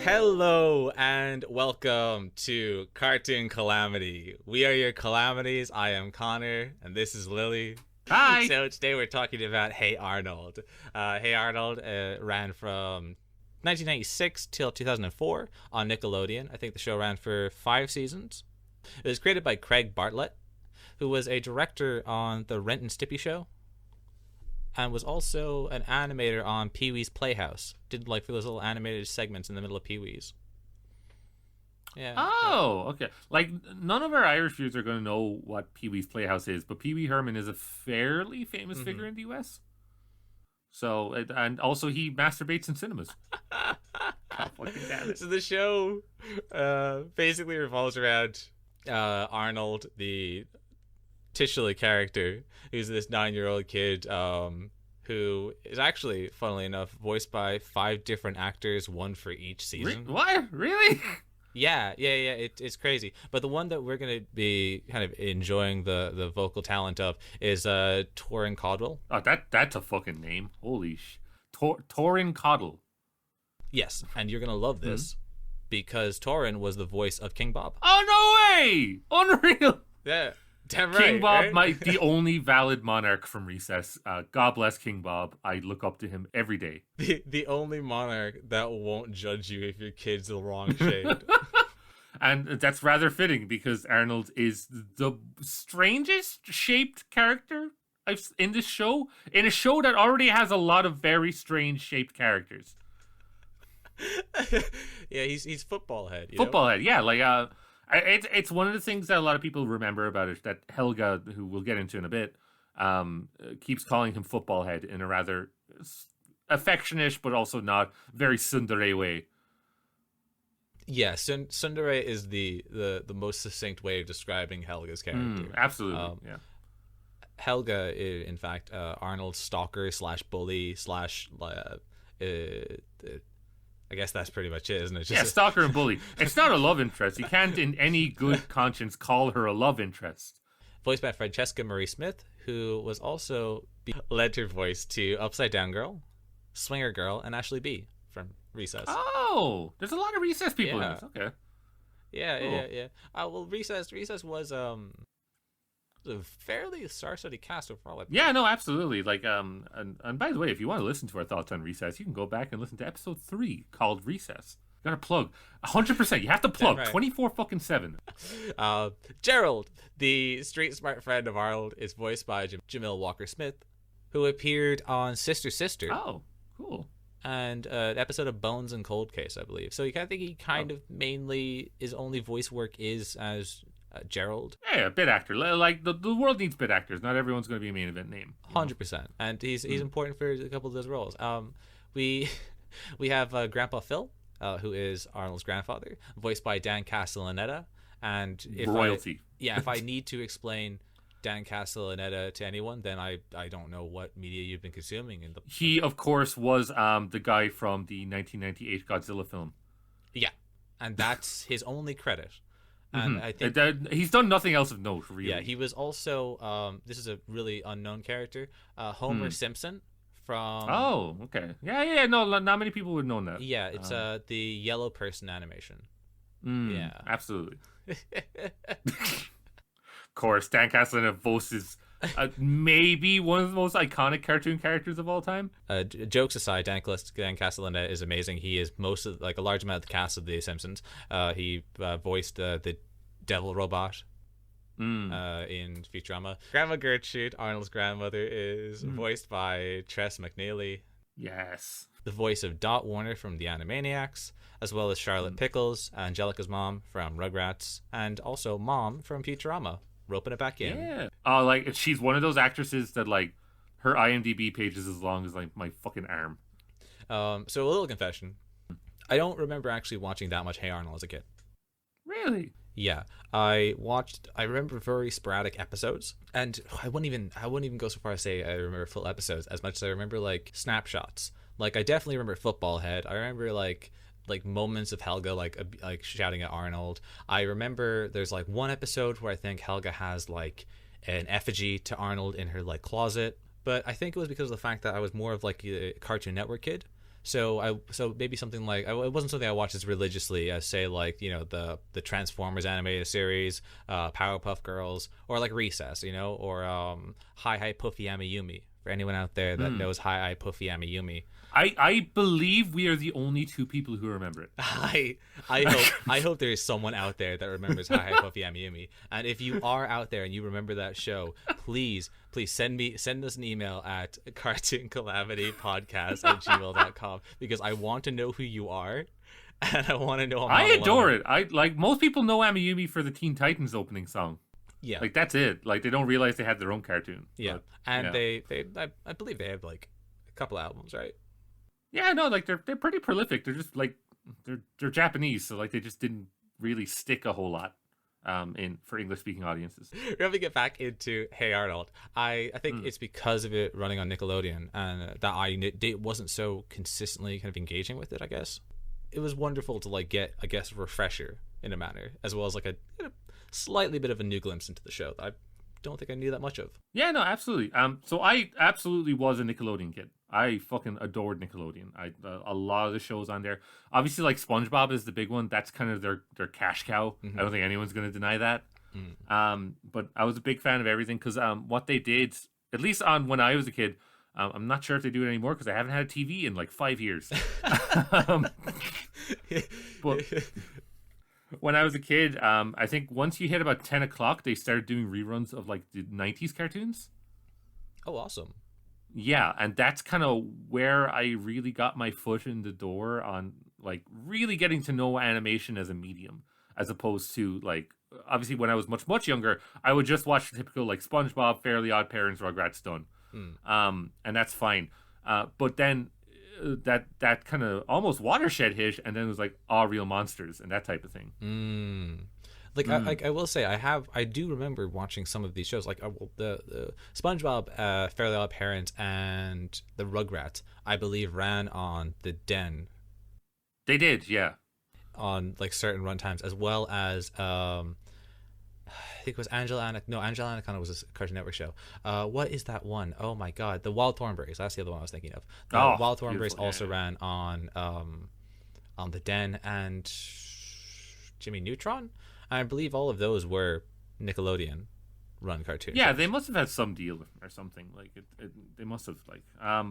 Hello and welcome to Cartoon Calamity. We are your Calamities. I am Connor and this is Lily. Hi. So today we're talking about Hey Arnold. Hey Arnold ran from 1996 till 2004 on Nickelodeon. I think the show ran for 5 seasons. It was created by Craig Bartlett, who was a director on the Ren and Stimpy show and was also an animator on Pee-wee's Playhouse. Did like those little animated segments in the middle of Pee-wee's. Yeah. Oh, okay. Like, none of our Irish viewers are going to know what Pee-wee's Playhouse is, but Pee-wee Herman is a fairly famous figure in the U.S. So, and also he masturbates in cinemas. God fucking damn it. So the show basically revolves around Arnold, the titular character, who's this 9-year-old kid who is actually, funnily enough, voiced by 5 different actors, one for each season. What? Really? Yeah, it's crazy. But the one that we're going to be kind of enjoying the vocal talent of is Torin Caudle. Oh, that's a fucking name. Holy Torin Caudle. Yes, and you're going to love this because Torin was the voice of King Bob. Oh, no way! Unreal! Yeah. Damn right, King Bob, right? the only valid monarch from Recess. God bless King Bob. I look up to him every day. The only monarch that won't judge you if your kid's the wrong shade. And that's rather fitting because Arnold is the strangest shaped character in this show. In a show that already has a lot of very strange shaped characters. Yeah, he's football head. Football head, yeah. Like it's one of the things that a lot of people remember about it, that Helga, who we'll get into in a bit, keeps calling him football head in a rather affectionate but also not very tsundere way. Yeah, tsundere is the most succinct way of describing Helga's character. Absolutely, yeah. Helga, in fact, Arnold's stalker / bully / I guess that's pretty much it, isn't it? Just stalker and bully. It's not a love interest. You can't in any good conscience call her a love interest. Voiced by Francesca Marie Smith, who was also led her voice to Upside Down Girl, Swinger Girl, and Ashley B from Recess. Oh, there's a lot of Recess people in this. Okay. Yeah, Cool. yeah. Well, Recess was a fairly star-studded cast overall. Yeah, no, absolutely. Like, and by the way, if you want to listen to our thoughts on Recess, you can go back and listen to episode 3 called Recess. Got to plug 100%. You have to plug right. 24/7. Gerald, the street smart friend of Arnold, is voiced by Jamil Walker Smith, who appeared on Sister Sister. Oh, cool. And an episode of Bones and Cold Case, I believe. So you kind of think he kind of mainly his only voice work is as Gerald. Yeah, bit actor. Like the world needs bit actors. Not everyone's going to be a main event name. 100%, and he's important for a couple of those roles. We have Grandpa Phil, who is Arnold's grandfather, voiced by Dan Castellaneta. And if royalty. If I need to explain Dan Castellaneta to anyone, then I don't know what media you've been consuming. He, of course, was the guy from the 1998 Godzilla film. Yeah, and that's his only credit. And I think he's done nothing else of note, really. Yeah, he was also this is a really unknown character, Homer Simpson from. Oh, okay. Yeah. No, not many people would know that. Yeah, it's the yellow person animation. Yeah, absolutely. Of course, Dan Castellaneta voices maybe one of the most iconic cartoon characters of all time. Jokes aside, Dan Castellaneta is amazing. He is most of a large amount of the cast of The Simpsons. He voiced the Devil Robot in Futurama. Grandma Gertrude, Arnold's grandmother, is voiced by Tress MacNeille. Yes. The voice of Dot Warner from The Animaniacs, as well as Charlotte Pickles, Angelica's mom from Rugrats, and also Mom from Futurama. Roping it back in. Yeah. Like, she's one of those actresses that, like, her IMDb page is as long as, like, my fucking arm. So a little confession. I don't remember actually watching that much Hey Arnold as a kid. Really? Yeah. I remember very sporadic episodes, and I wouldn't even go so far as say I remember full episodes as much as I remember, like, snapshots. Like, I definitely remember Football Head. I remember, like moments of Helga like shouting at Arnold. I remember there's like one episode where I think Helga has like an effigy to Arnold in her like closet, but I think it was because of the fact that I was more of like a Cartoon Network kid, So maybe something like, it wasn't something I watched as religiously as, say, like, the Transformers animated series, Powerpuff Girls, or like Recess, or Hi Hi Puffy Amiyumi. For anyone out there that knows Hi Hi Puffy Amiyumi, I believe we are the only two people who remember it. I hope there is someone out there that remembers Hi Hi Puffy Amiyumi. And if you are out there and you remember that show, please send us an email at cartooncalamitypodcast@gmail.com, because I want to know who you are, and I want to know. I adore it. I like, most people know Amiyumi for the Teen Titans opening song. Yeah, like that's it. Like, they don't realize they had their own cartoon. Yeah, but, and I believe they have like a couple albums, right? Yeah, no, like they're pretty prolific. They're just like they're Japanese, so like they just didn't really stick a whole lot for English speaking audiences. We're going to get back into Hey Arnold. I think it's because of it running on Nickelodeon, and that it wasn't so consistently kind of engaging with it, I guess. It was wonderful to like get, I guess, a refresher in a manner, as well as like a slightly bit of a new glimpse into the show that I don't think I knew that much of. Yeah, no, absolutely. So I absolutely was a Nickelodeon kid. I fucking adored Nickelodeon. A lot of the shows on there. Obviously, like SpongeBob is the big one. That's kind of their cash cow. I don't think anyone's going to deny that. But I was a big fan of everything, because what they did, at least on when I was a kid, I'm not sure if they do it anymore because I haven't had a TV in like 5 years. But when I was a kid, I think once you hit about 10 o'clock, they started doing reruns of like the 90s cartoons. Oh, awesome. Yeah, and that's kind of where I really got my foot in the door on like really getting to know animation as a medium, as opposed to like, obviously when I was much, much younger, I would just watch the typical like SpongeBob, Fairly Odd Parents, Rugrats, done. And that's fine. But then that kind of almost watershed hit, and then it was like All Real Monsters and that type of thing. I will say I do remember watching some of these shows, like the SpongeBob, Fairly Odd Parents, and the Rugrats, I believe ran on the Den. They did, yeah. On like certain runtimes, as well as I think it was Angela Anaconda was a Cartoon Network show. What is that one? Oh my god, the Wild Thornberrys. That's the other one I was thinking of. Wild Thornberrys also ran on the Den and Jimmy Neutron. I believe all of those were Nickelodeon run cartoons. Yeah, they must have had some deal or something. Like they must have like.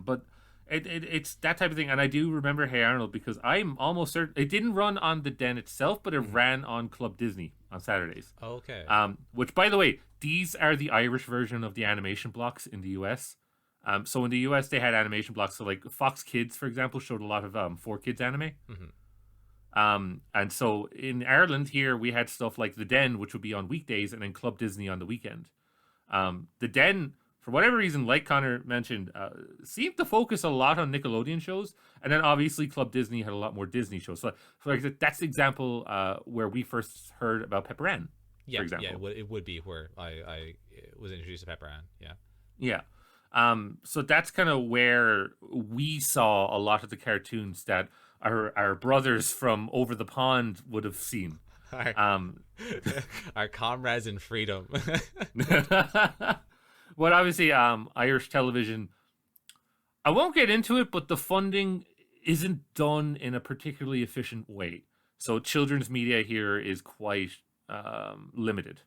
But it's that type of thing. And I do remember Hey Arnold because I'm almost certain it didn't run on the Den itself, but it ran on Club Disney on Saturdays. Okay. Which, by the way, these are the Irish version of the animation blocks in the US. So in the US they had animation blocks. So like Fox Kids, for example, showed a lot of 4Kids anime. And so in Ireland here we had stuff like the Den, which would be on weekdays, and then Club Disney on the weekend. The Den, for whatever reason, like Connor mentioned, seemed to focus a lot on Nickelodeon shows, and then obviously Club Disney had a lot more Disney shows. So like that's the example where we first heard about Pepper Ann. For example. Yeah, it would be where I was introduced to Pepper Ann. Yeah. So that's kind of where we saw a lot of the cartoons that our brothers from over the pond would have seen. Our comrades in freedom. But obviously, Irish television, I won't get into it, but the funding isn't done in a particularly efficient way. So children's media here is quite limited.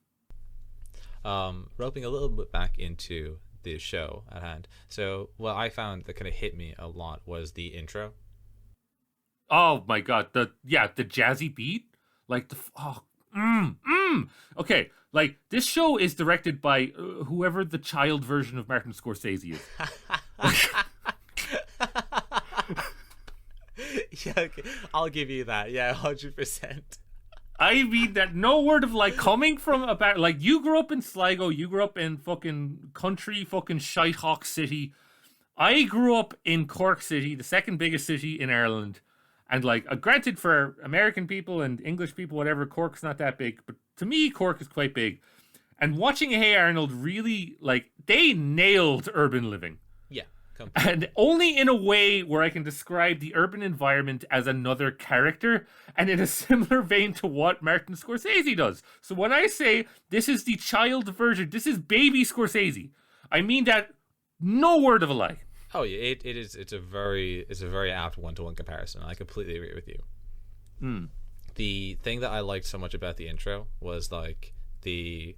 Roping a little bit back into the show at hand. So what I found that kind of hit me a lot was the intro. Oh my god, the jazzy beat, like okay, like this show is directed by whoever the child version of Martin Scorsese is. Yeah, okay. I'll give you that. Yeah, 100%. I mean that no word of like coming from about like you grew up in Sligo, you grew up in fucking country fucking Shitehawk City. I grew up in Cork City, the second biggest city in Ireland. And like, granted, for American people and English people, whatever, Cork's not that big. But to me, Cork is quite big. And watching Hey Arnold really, like, they nailed urban living. Yeah. Completely. And only in a way where I can describe the urban environment as another character, and in a similar vein to what Martin Scorsese does. So when I say this is the child version, this is baby Scorsese, I mean that no word of a lie. Oh yeah, it is. It's a very apt one-to-one comparison. I completely agree with you. Hmm. The thing that I liked so much about the intro was like the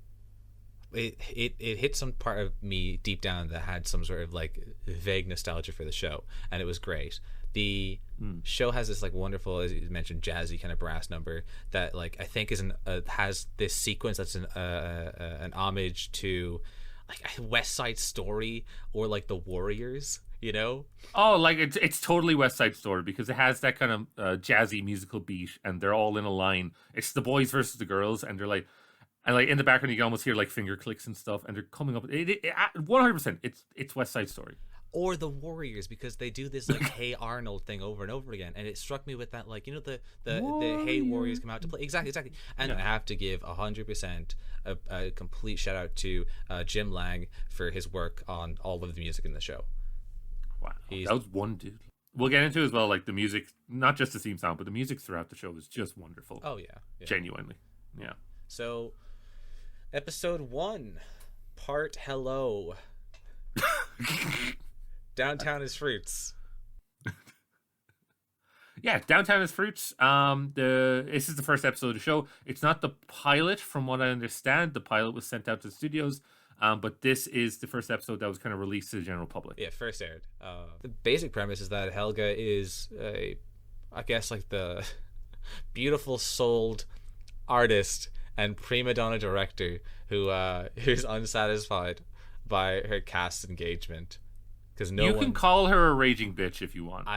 it hit some part of me deep down that had some sort of like vague nostalgia for the show, and it was great. The show has this like wonderful, as you mentioned, jazzy kind of brass number that like I think is has this sequence that's an homage to like West Side Story or like the Warriors, you know? Oh, like it's totally West Side Story because it has that kind of jazzy musical beat, and they're all in a line. It's the boys versus the girls, and they're like, and like in the background you can almost hear like finger clicks and stuff, and they're coming up. 100%. It's West Side Story. Or the Warriors, because they do this like Hey Arnold thing over and over again, and it struck me with that, like, you know, the Hey Warriors come out to play, exactly. And I have to give 100% a complete shout out to Jim Lang for his work on all of the music in the show. Wow, that was one dude. We'll get into as well, like the music, not just the theme song, but the music throughout the show is just wonderful. Oh yeah. Genuinely, yeah. So, episode 1, part hello. Downtown is fruits. Yeah, Downtown is fruits. This is the first episode of the show. It's not the pilot, from what I understand. The pilot was sent out to the studios, but this is the first episode that was kind of released to the general public. Yeah, first aired. The basic premise is that Helga is I guess like the beautiful souled artist and prima donna director who's unsatisfied by her cast engagement. Because you can call her a raging bitch if you want.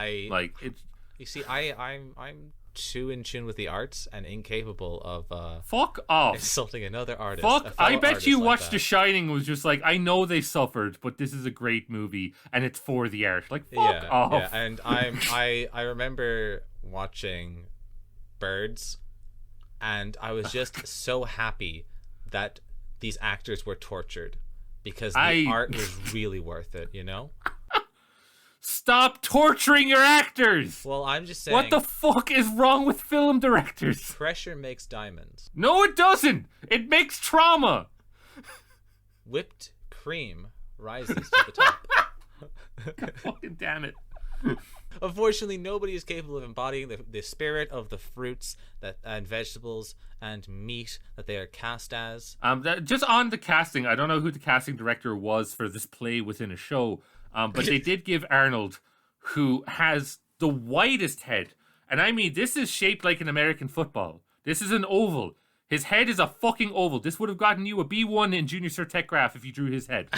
You see, I'm too in tune with the arts and incapable of fuck off insulting another artist. Fuck! I bet you like watched The Shining and was just like, I know they suffered, but this is a great movie and it's for the art. Like, fuck off. Yeah, and I remember watching Birds, and I was just so happy that these actors were tortured. Because the art was really worth it, you know? Stop torturing your actors! Well, I'm just saying... What the fuck is wrong with film directors? Pressure makes diamonds. No, it doesn't! It makes trauma! Whipped cream rises to the top. God fucking damn it. Unfortunately, nobody is capable of embodying the spirit of the fruits and vegetables and meat that they are cast as. Just on the casting, I don't know who the casting director was for this play within a show, but they did give Arnold, who has the widest head, and I mean, this is shaped like an American football. This is an oval. His head is a fucking oval. This would have gotten you a B1 in Junior Cert Tech Graph if you drew his head.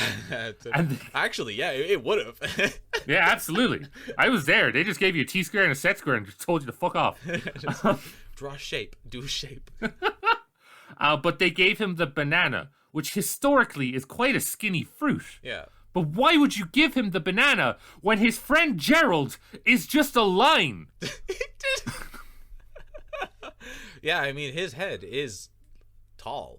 Actually, yeah, it would have. Yeah, absolutely. I was there. They just gave you a T-square and a set square and just told you to fuck off. Draw shape. Do shape. But they gave him the banana, which historically is quite a skinny fruit. Yeah. But why would you give him the banana when his friend Gerald is just a line? Yeah, I mean, his head is tall.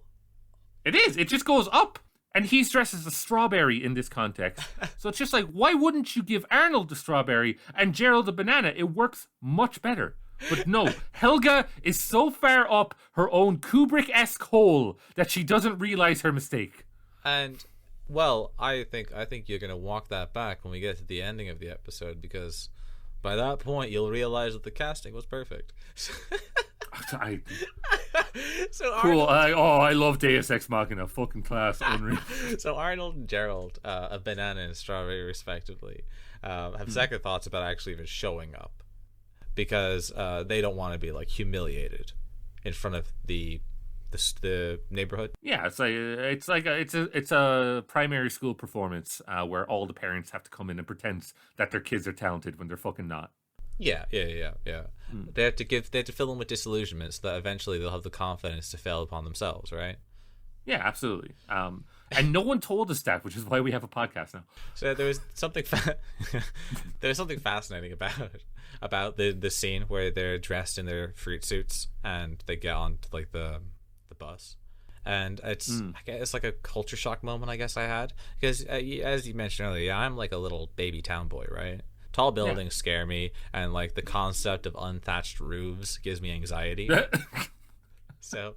It is. It just goes up. And he's dressed as a strawberry in this context. So it's just like, why wouldn't you give Arnold the strawberry and Gerald the banana? It works much better. But no, Helga is so far up her own Kubrick-esque hole that she doesn't realize her mistake. And, well, I think you're going to walk that back when we get to the ending of the episode, because by that point you'll realize that the casting was perfect. So cool. I love Deus Ex Machina. Fucking class. Unreal. So Arnold and Gerald, a banana and a strawberry respectively, have second thoughts about actually even showing up, because they don't want to be like humiliated in front of the neighborhood. Yeah, it's a primary school performance where all the parents have to come in and pretend that their kids are talented when they're fucking not. Yeah. They have to fill them with disillusionment so that eventually they'll have the confidence to fail upon themselves, right? Yeah, absolutely. And no one told us that, which is why we have a podcast now. So there was something fascinating about the scene where they're dressed in their fruit suits and they get on to like the bus. And it's I guess it's like a culture shock moment, I guess I had, because as you mentioned earlier, I'm like a little baby town boy, right? Tall buildings scare me, and like the concept of unthatched roofs gives me anxiety. So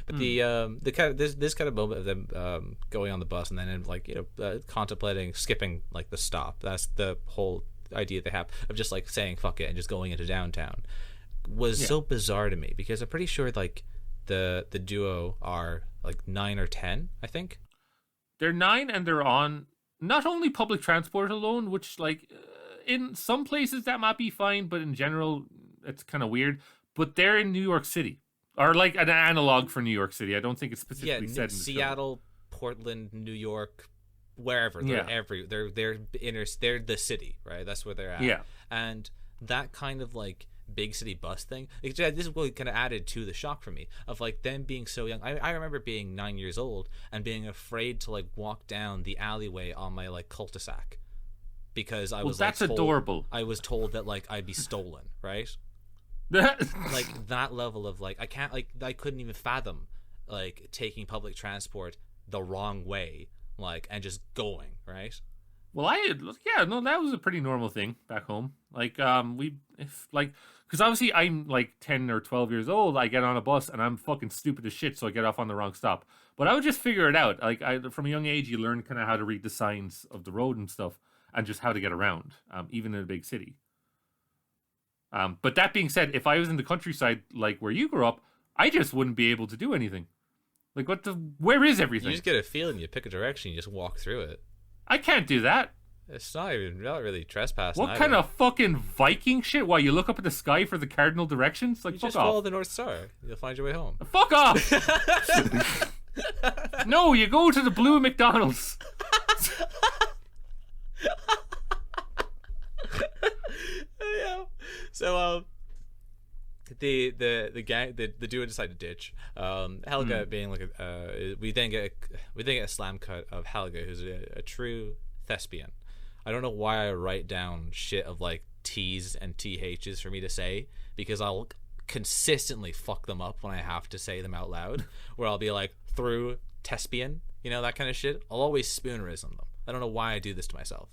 But the kind of this kind of moment of them going on the bus and then like contemplating skipping like the stop. That's the whole idea they have of just like saying fuck it and just going into downtown was so bizarre to me, because I'm pretty sure like the duo are like 9 or 10, I think. They're 9 and they're on not only public transport alone, which like in some places that might be fine, but in general it's kind of weird. But they're in New York City, or like an analog for New York City. I don't think it's specifically said in the Seattle, Portland, New York, wherever. They're they're the city, right? That's where they're at. Yeah. And that kind of like big city bus thing, this is what kind of added to the shock for me of like them being so young. I remember being 9 years old and being afraid to like walk down the alleyway on my like cul-de-sac because I was that's like, adorable. I was told that like I'd be stolen, right? Like that level of like I couldn't even fathom like taking public transport the wrong way, like, and just going, right? Well, that was a pretty normal thing back home. Like, because obviously I'm like 10 or 12 years old. I get on a bus and I'm fucking stupid as shit, so I get off on the wrong stop. But I would just figure it out. Like, from a young age, you learn kind of how to read the signs of the road and stuff, and just how to get around, even in a big city. But that being said, if I was in the countryside, like where you grew up, I just wouldn't be able to do anything. Like, where is everything? You just get a feeling, you pick a direction, you just walk through it. I can't do that. It's not really trespassing. What kind of fucking Viking shit? Why, you look up at the sky for the cardinal directions? Like, you fuck just off. follow the North Star. You'll find your way home. Fuck off! No, you go to the blue McDonald's. Yeah. So the gang, the duo decide to ditch. Helga being like we then get a slam cut of Helga, who's a true thespian. I don't know why I write down shit of like T's and THs for me to say, because I'll consistently fuck them up when I have to say them out loud, where I'll be like through thespian, that kind of shit. I'll always spoonerism them. I don't know why I do this to myself.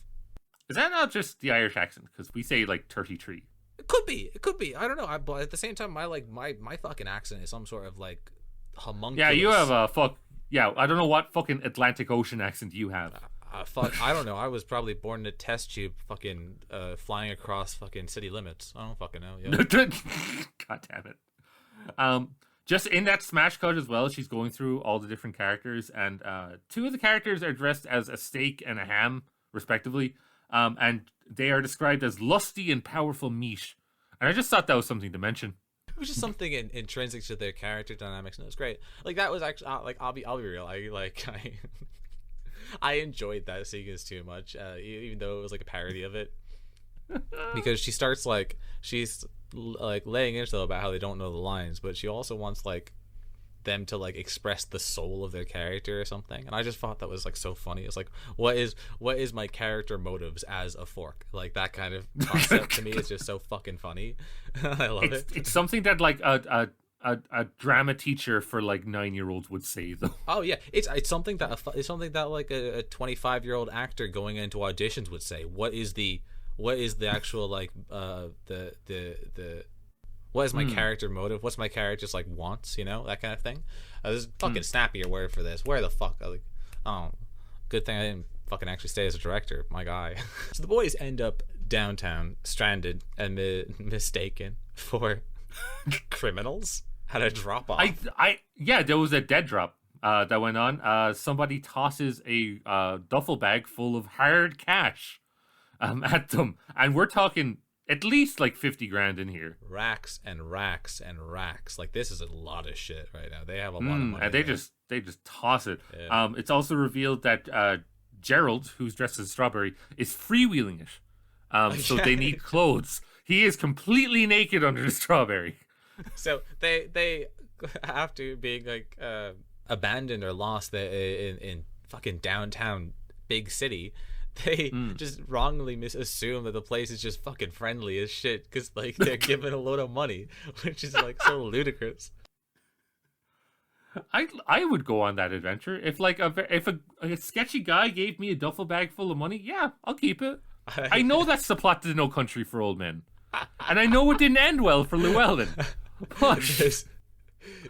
Is that not just the Irish accent? Because we say like 33. It could be. I don't know. But at the same time, my fucking accent is some sort of like homunculus. Yeah, you have a fuck. Yeah, I don't know what fucking Atlantic Ocean accent you have. Fuck, I don't know. I was probably born in a test tube, fucking flying across fucking city limits. I don't fucking know. Yeah. God damn it. Just in that smash cut as well, she's going through all the different characters, and 2 of the characters are dressed as a steak and a ham, respectively. And they are described as lusty and powerful meat. And I just thought that was something to mention. It was just something intrinsic to their character dynamics, and it was great. Like, that was actually like, I'll be real. I enjoyed that sequence too much, even though it was like a parody of it, because she's like laying into them about how they don't know the lines, but she also wants like them to like express the soul of their character or something, and I just thought that was like so funny. It's like, what is my character motives as a fork? Like, that kind of concept to me is just so fucking funny. I love it. It's something that like a drama teacher for like 9-year-olds would say, though. Oh yeah, it's something that like a 25-year-old actor going into auditions would say. What is the actual like the what is my character motive? What's my character's like wants? That kind of thing. There's fucking snappier word for this. Where the fuck? Good thing I didn't fucking actually stay as a director, my guy. So the boys end up downtown, stranded and mistaken for criminals. Had a drop off. Yeah, there was a dead drop that went on. Somebody tosses a duffel bag full of hard cash at them, and we're talking at least like 50 grand in here. Racks and racks and racks. Like, this is a lot of shit right now. They have a lot of money. And they just toss it. Yeah. It's also revealed that Gerald, who's dressed as a strawberry, is freewheeling it. So they need clothes. He is completely naked under the strawberry. So they after being like abandoned or lost in fucking downtown big city, they just wrongly assume that the place is just fucking friendly as shit, because like they're given a load of money, which is like so ludicrous. I would go on that adventure if like if a sketchy guy gave me a duffel bag full of money. Yeah, I'll keep it. I know that's the plot to No Country for Old Men, and I know it didn't end well for Llewellyn. But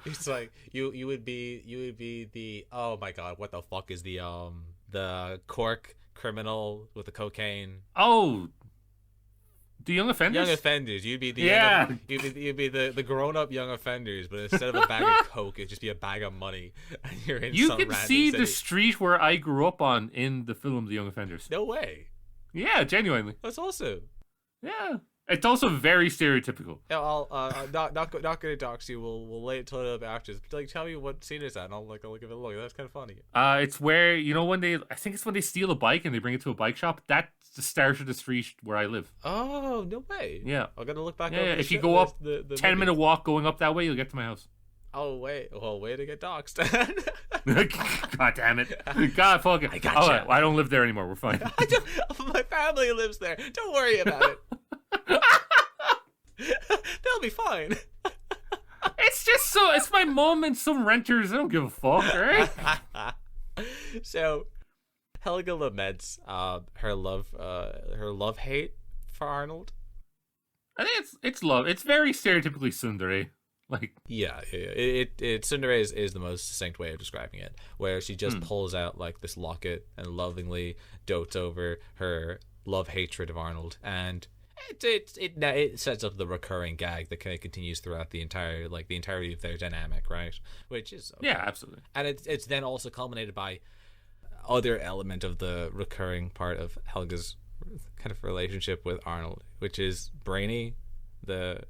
It's like you would be the, oh my god, what the fuck is the Cork criminal with the cocaine? Oh, the young Young offenders. offenders. You'd be the Yeah, you'd be the grown up young offenders, but instead of a bag of coke, it'd just be a bag of money, and you're in you some can random see city. the street where I grew up on in the film The Young Offenders. No way. Yeah, genuinely. That's awesome. Yeah, it's also very stereotypical. Yeah, I'll not gonna dox you. We'll wait until a little bit after. Like, tell me what scene is that, and I'll give it a look. That's kind of funny. It's where when I think it's when they steal a bike and they bring it to a bike shop. That's the start of the street where I live. Oh, no way. Yeah, I'm gonna look back. yeah. Up Yeah. the If you shit go list, up the 10-minute walk going up that way, you'll get to my house. Oh wait, well, way to get doxxed. God damn it! God fuck it! I gotcha. I don't live there anymore. We're fine. My family lives there. Don't worry about it. They'll be fine. It's just it's my mom and some renters. I don't give a fuck, alright? So, Helga laments her love hate for Arnold. I think it's love. It's very stereotypically tsundere. Like, Yeah. It tsundere is the most succinct way of describing it, where she just pulls out like this locket and lovingly dotes over her love hatred of Arnold, and it sets up the recurring gag that kind of continues throughout the entirety of their dynamic, right? Which is okay. yeah, absolutely. And it's then also culminated by other element of the recurring part of Helga's kind of relationship with Arnold, which is Brainy, the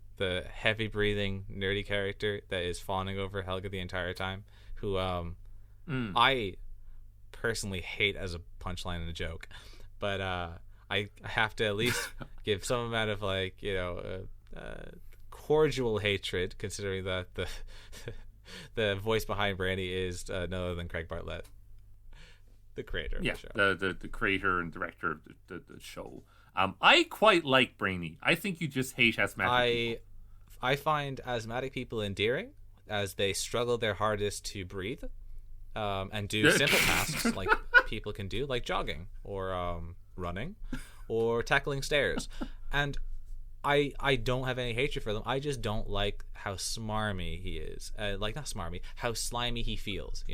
heavy breathing nerdy character that is fawning over Helga the entire time, who I personally hate as a punchline and a joke, but I have to at least give some amount of cordial hatred, considering that the voice behind Brandy is none other than Craig Bartlett, the creator of Yeah, the show. the creator and director of the show. I quite like Brainy. I think you just hate asthmatic people. I find asthmatic people endearing as they struggle their hardest to breathe, and do simple tasks like people can do, like jogging or running or tackling stairs. And I don't have any hatred for them. I just don't like how smarmy he is. Like, not smarmy, how slimy he feels,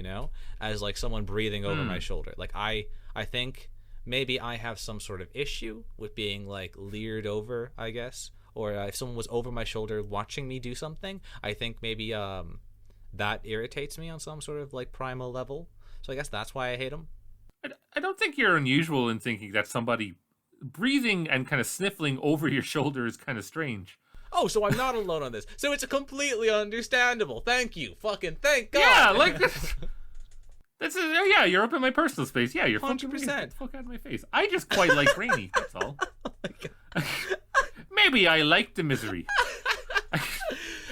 as like someone breathing over my shoulder. Like, I think maybe I have some sort of issue with being like leered over, I guess. Or if someone was over my shoulder watching me do something, I think maybe that irritates me on some sort of like primal level. So I guess that's why I hate him. I don't think you're unusual in thinking that somebody breathing and kind of sniffling over your shoulder is kind of strange. Oh, so I'm not alone on this. So it's completely understandable. Thank you. Fucking thank God. Yeah, like yeah, you're up in my personal space. Yeah, you're 100%. Get the fuck out of my face. I just quite like Rainy, that's all. Maybe I like the misery.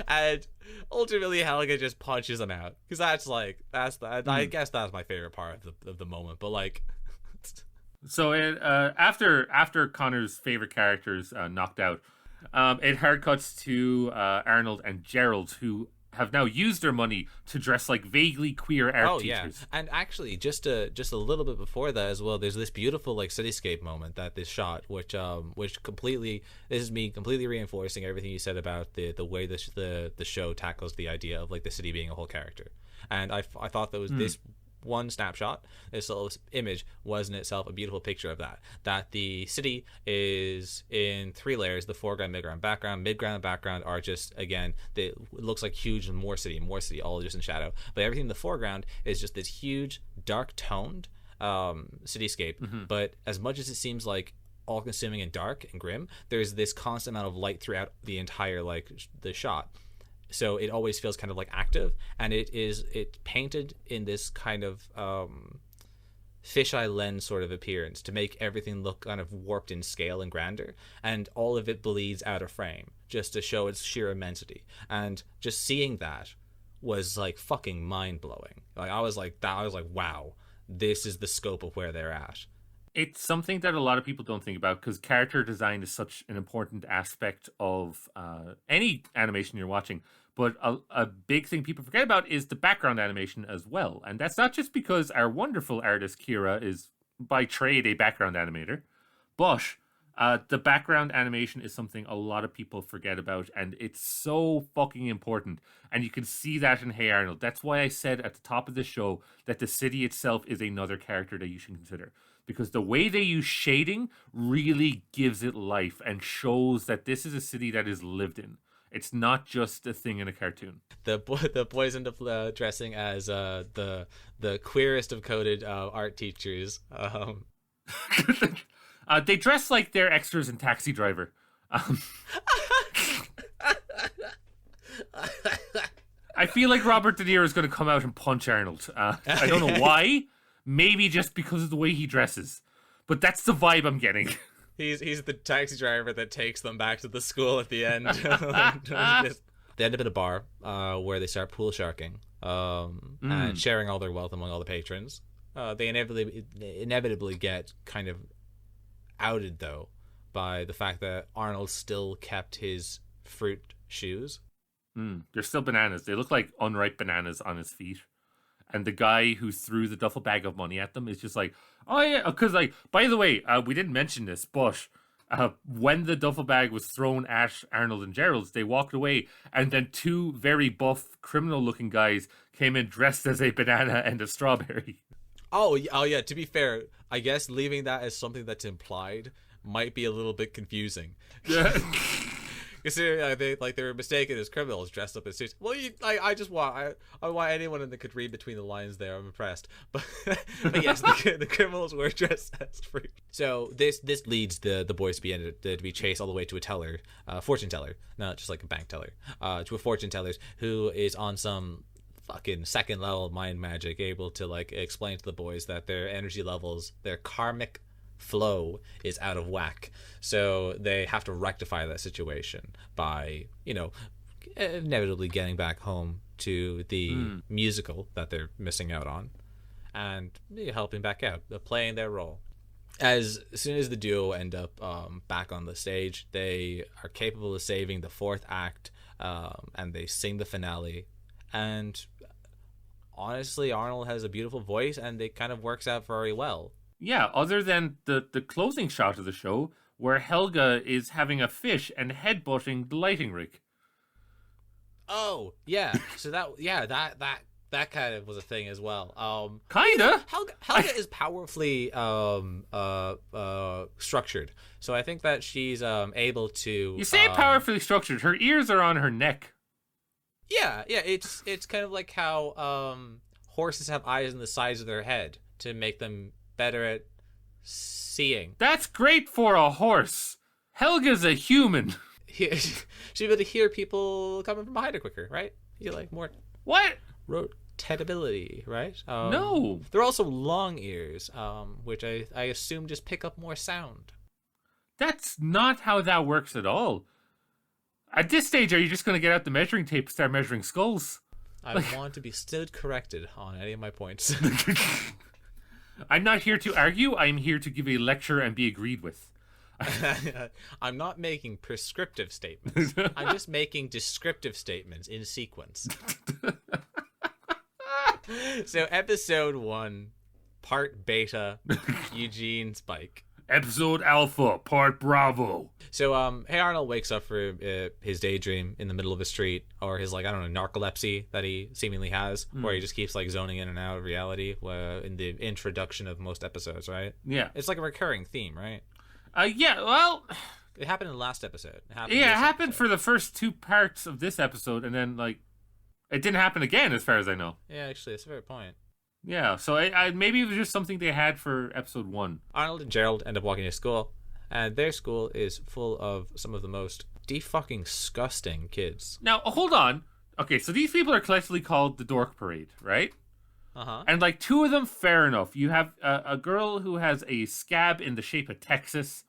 And ultimately Helga just punches him out, because I guess that's my favorite part of the moment. But like, so after Connor's favorite characters knocked out, it hard cuts to Arnold and Gerald, who have now used their money to dress like vaguely queer art teachers. Yeah. And actually, just a little bit before that as well, there's this beautiful like cityscape moment that is shot, which completely, this is me completely reinforcing everything you said about the way the show tackles the idea of like the city being a whole character. And I thought that was this one snapshot, this little image, was in itself a beautiful picture of that the city is in three layers: the foreground, midground, background. Midground and background are just, again, it looks like huge and more city, all just in shadow, but everything in the foreground is just this huge dark toned cityscape. But as much as it seems like all consuming and dark and grim, there's this constant amount of light throughout the entire the shot. So it always feels kind of like active, and it's painted in this kind of fisheye lens sort of appearance to make everything look kind of warped in scale and grander, and all of it bleeds out of frame just to show its sheer immensity. And just seeing that was like fucking mind blowing. Like, I was like, wow, this is the scope of where they're at. It's something that a lot of people don't think about, because character design is such an important aspect of any animation you're watching. But a big thing people forget about is the background animation as well. And that's not just because our wonderful artist Kira is by trade a background animator, but The background animation is something a lot of people forget about, and it's so fucking important. And you can see that in Hey Arnold. That's why I said at the top of the show that the city itself is another character that you should consider. Because the way they use shading really gives it life and shows that this is a city that is lived in. It's not just a thing in a cartoon. The boys end up dressing as the queerest of coded art teachers. They dress like they're extras in Taxi Driver. I feel like Robert De Niro is going to come out and punch Arnold. I don't know why. Maybe just because of the way he dresses. But that's the vibe I'm getting. He's the taxi driver that takes them back to the school at the end. They end up in a bar where they start pool sharking and sharing all their wealth among all the patrons. They inevitably get kind of outed, though, by the fact that Arnold still kept his fruit shoes. They're still bananas. They look like unripe bananas on his feet. And the guy who threw the duffel bag of money at them is just like, oh yeah, because like, by the way, we didn't mention this, but when the duffel bag was thrown at Arnold and Gerald's, they walked away, and then two very buff, criminal-looking guys came in dressed as a banana and a strawberry. Oh yeah. To be fair, I guess leaving that as something that's implied might be a little bit confusing. Yeah. Considering they were mistaken as criminals dressed up as suits. Well, I want anyone that could read between the lines there. I'm impressed. But yes, the criminals were dressed as fruit. So this leads the boys to be chased all the way to a teller, fortune teller, not just like a bank teller, to a fortune teller who is on some fucking second level mind magic, able to like explain to the boys that their energy levels, their karmic flow is out of whack, so they have to rectify that situation by inevitably getting back home to the musical that they're missing out on and helping back out, playing their role. As soon as the duo end up back on the stage, they are capable of saving the fourth act, and they sing the finale. And honestly, Arnold has a beautiful voice, and it kind of works out very well. Yeah, other than the closing shot of the show where Helga is having a fish and headbutting the lighting rig. Oh, yeah. So that kind of was a thing as well. Kinda. Helga is powerfully structured. So I think that she's able to. You say powerfully structured. Her ears are on her neck. Yeah. It's kind of like how horses have eyes on the sides of their head to make them better at seeing. That's great for a horse. Helga's a human. She's able to hear people coming from behind her quicker, right? You like more what? Rotatability, right? No. There are also long ears, which I assume just pick up more sound. That's not how that works at all. At this stage, are you just going to get out the measuring tape and start measuring skulls? I want to be still corrected on any of my points. I'm not here to argue. I'm here to give a lecture and be agreed with. I'm not making prescriptive statements. I'm just making descriptive statements in sequence. So episode 1, part beta, Eugene Spike. Episode Alpha, part Bravo. So Hey Arnold wakes up for his daydream in the middle of a street, or his narcolepsy that he seemingly has, where he just keeps like zoning in and out of reality in the introduction of most episodes, right? Yeah. It's like a recurring theme, right? Yeah, well, it happened in the last episode. It happened for the first 2 parts of this episode, and then it didn't happen again as far as I know. Yeah, actually, that's a fair point. Yeah, so I maybe it was just something they had for episode 1. Arnold and Gerald end up walking to school, and their school is full of some of the most de-fucking disgusting kids. Now, hold on. Okay, so these people are collectively called the Dork Parade, right? Uh-huh. And 2 of them, fair enough. You have a girl who has a scab in the shape of Texas,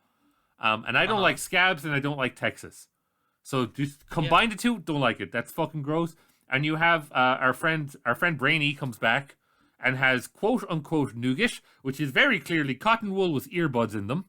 and I don't like scabs and I don't like Texas. So just combine the two, don't like it. That's fucking gross. And you have our friend Brainy comes back and has quote unquote nougat, which is very clearly cotton wool with earbuds in them.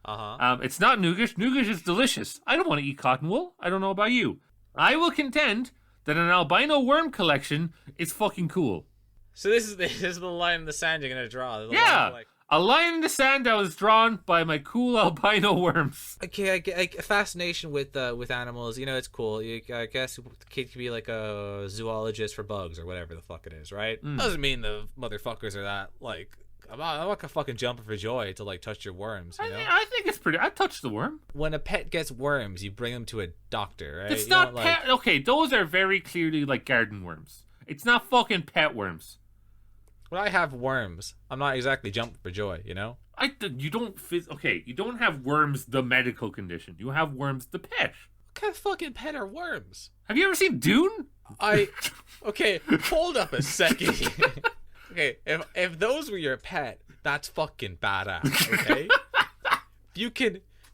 It's not nougat. Nougat is delicious. I don't want to eat cotton wool. I don't know about you. I will contend that an albino worm collection is fucking cool. So this is the line in the sand you're gonna draw. Yeah, A line in the sand that was drawn by my cool albino worms. Okay, fascination with animals. You know, it's cool. I guess the kid could be like a zoologist for bugs or whatever the fuck it is, right? Doesn't mean the motherfuckers are that like. I'm not gonna fucking jumping for joy to like touch your worms. You know? I think it's pretty. I touched the worm. When a pet gets worms, you bring them to a doctor, right? It's You not don't, pet. Okay, those are very clearly like garden worms. It's not fucking pet worms. When I have worms, I'm not exactly jumping for joy. You know. You don't. Okay, you don't have worms, the medical condition. You have worms, the pet. What kind of fucking pet are worms? Have you ever seen Dune? Okay, hold up a second. Okay, if those were your pet, that's fucking badass, okay?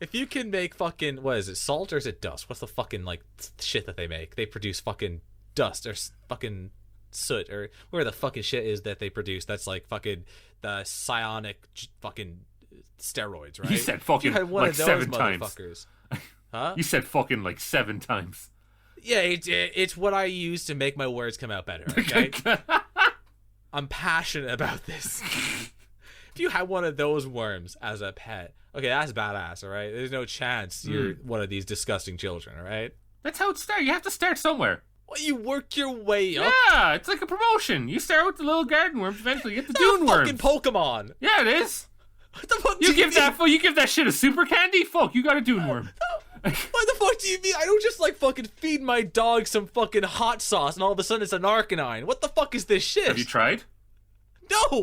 if you can make fucking, what is it, salt or is it dust? What's the fucking, like, shit that they make? They produce fucking dust or fucking soot or where the fucking shit is that they produce that's like fucking the psionic fucking steroids, right? You said fucking like 7 times. Huh? You said fucking like 7 times. Yeah, it's what I use to make my words come out better, okay? I'm passionate about this. If you had one of those worms as a pet, okay, that's badass, all right? There's no chance you're one of these disgusting children, all right? That's how it starts. You have to start somewhere. Well, you work your way up. Yeah, it's like a promotion. You start with the little garden worms, eventually you get the dune worms. Fucking Pokemon. Yeah, it is. What the fuck you give that shit a super candy? Fuck, you got a dune worm. What the fuck do you mean? I don't just like fucking feed my dog some fucking hot sauce and all of a sudden it's an Arcanine. What the fuck is this shit? Have you tried? No.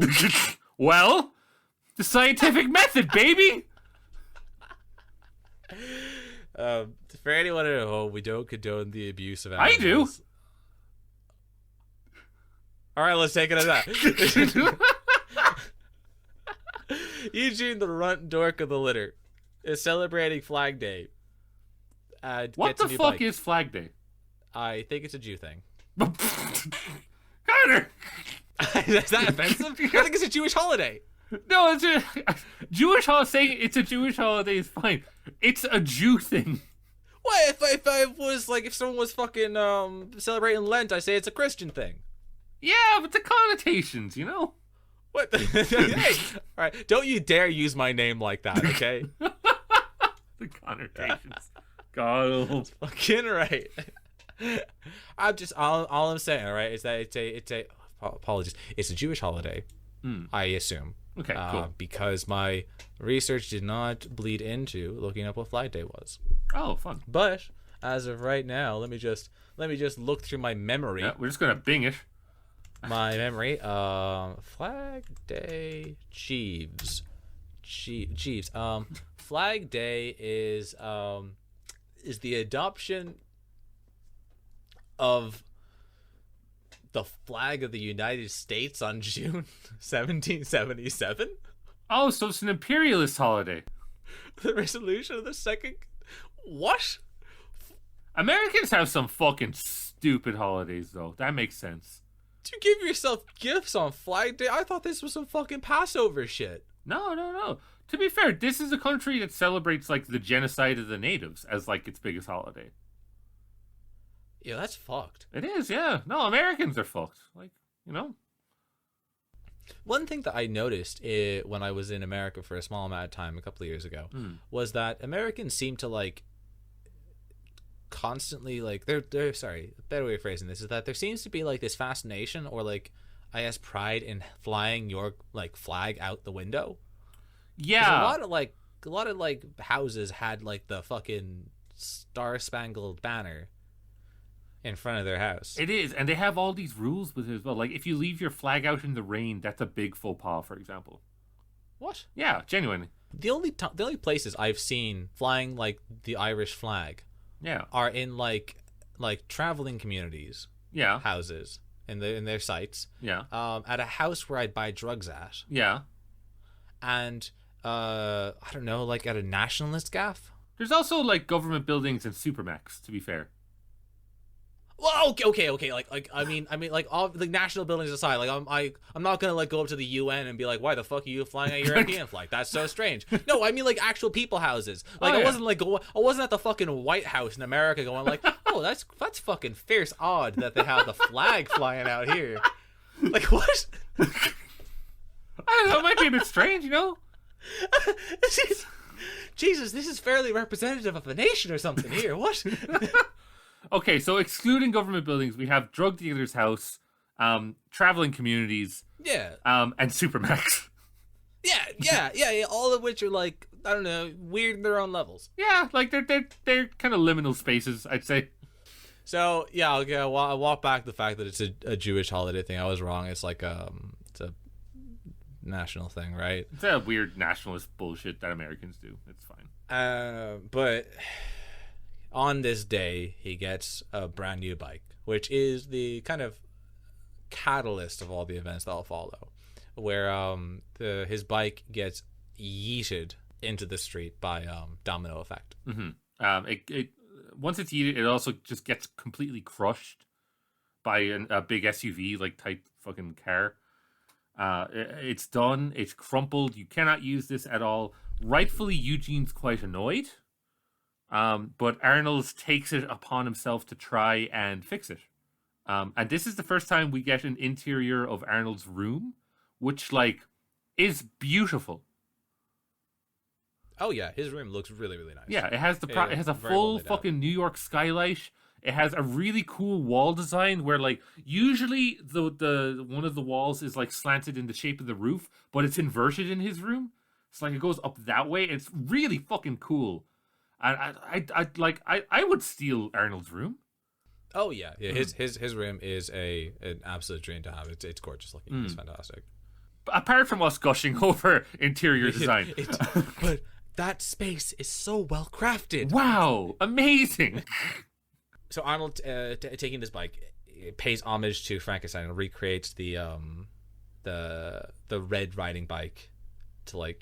Well, the scientific method, baby. For anyone at home, we don't condone the abuse of animals. I do. All right, let's take it as that. Eugene, the runt dork of the litter, is celebrating Flag Day. What the fuck is Flag Day? I think it's a Jew thing. Connor! Is that offensive? I think it's a Jewish holiday. No, it's a Jewish holiday. Saying it's a Jewish holiday is fine. It's a Jew thing. What if I was like, if someone was fucking celebrating Lent, I say it's a Christian thing. Yeah, but the connotations, you know? What? Hey, all right, don't you dare use my name like that, okay? The connotations. God, fucking right. I'm just all I'm saying, all right, is that it's a apologies. It's a Jewish holiday, I assume. Okay, cool. Because my research did not bleed into looking up what Flag Day was. Oh, fun. But as of right now, let me just look through my memory. Yeah, we're just gonna Bing it. My memory. Flag Day, Jeeves. Flag Day is the adoption of the flag of the United States on June 1777. Oh, so it's an imperialist holiday. The resolution of the second. What? Americans have some fucking stupid holidays, though. That makes sense. Do you give yourself gifts on Flag Day? I thought this was some fucking Passover shit. No. To be fair, this is a country that celebrates like the genocide of the natives as like its biggest holiday. Yeah, that's fucked. It is, yeah. No, Americans are fucked. Like, you know. One thing that I noticed when I was in America for a small amount of time a couple of years ago was that Americans seem to like constantly like they're sorry, a better way of phrasing this is that there seems to be like this fascination or like I guess pride in flying your like flag out the window. Yeah. A lot of like houses had like the fucking Star-Spangled Banner in front of their house. It is, and they have all these rules with it as well. Like, if you leave your flag out in the rain, that's a big faux pas, for example. What? Yeah, genuinely. The only places I've seen flying like the Irish flag, are in like traveling communities, houses in their sites, at a house where I'd buy drugs at, and I don't know, like at a nationalist gaff. There's also like government buildings and supermax, to be fair. Well, okay. Like I mean, like all the national buildings aside, like I'm not gonna like go up to the UN and be like, why the fuck are you flying a European flag? That's so strange. No, I mean like actual people houses. Like I wasn't at the fucking White House in America going like, oh, that's fucking fierce odd that they have the flag flying out here. Like what? I don't know, it might be a bit strange, Jesus, this is fairly representative of the nation or something here. What? Okay, so excluding government buildings, we have drug dealers' house, traveling communities, Yeah. and Supermax. Yeah. All of which are like, I don't know, weird in their own levels. Yeah, like they're kind of liminal spaces, I'd say. So yeah, okay. I walk back the fact that it's a Jewish holiday thing. I was wrong. It's like it's a national thing, right? It's a weird nationalist bullshit that Americans do. It's fine. But on this day, he gets a brand new bike, which is the kind of catalyst of all the events that'll follow, where his bike gets yeeted into the street by domino effect. Mm-hmm. It once it's yeeted, it also just gets completely crushed by a big SUV like type fucking car. It's done. It's crumpled. You cannot use this at all. Rightfully, Eugene's quite annoyed. But Arnold takes it upon himself to try and fix it. And this is the first time we get an interior of Arnold's room, which is beautiful. Oh yeah, his room looks really, really nice. Yeah, it has it has a full fucking New York skylight. It has a really cool wall design where usually the one of the walls is slanted in the shape of the roof, but it's inverted in his room. It's it goes up that way. It's really fucking cool. And I would steal Arnold's room. Oh yeah. His room is an absolute dream to have. It's gorgeous looking. It's fantastic. Apart from us gushing over interior design, but that space is so well crafted. Wow, amazing. So Arnold, taking this bike, pays homage to Frankenstein and recreates the Red Riding bike to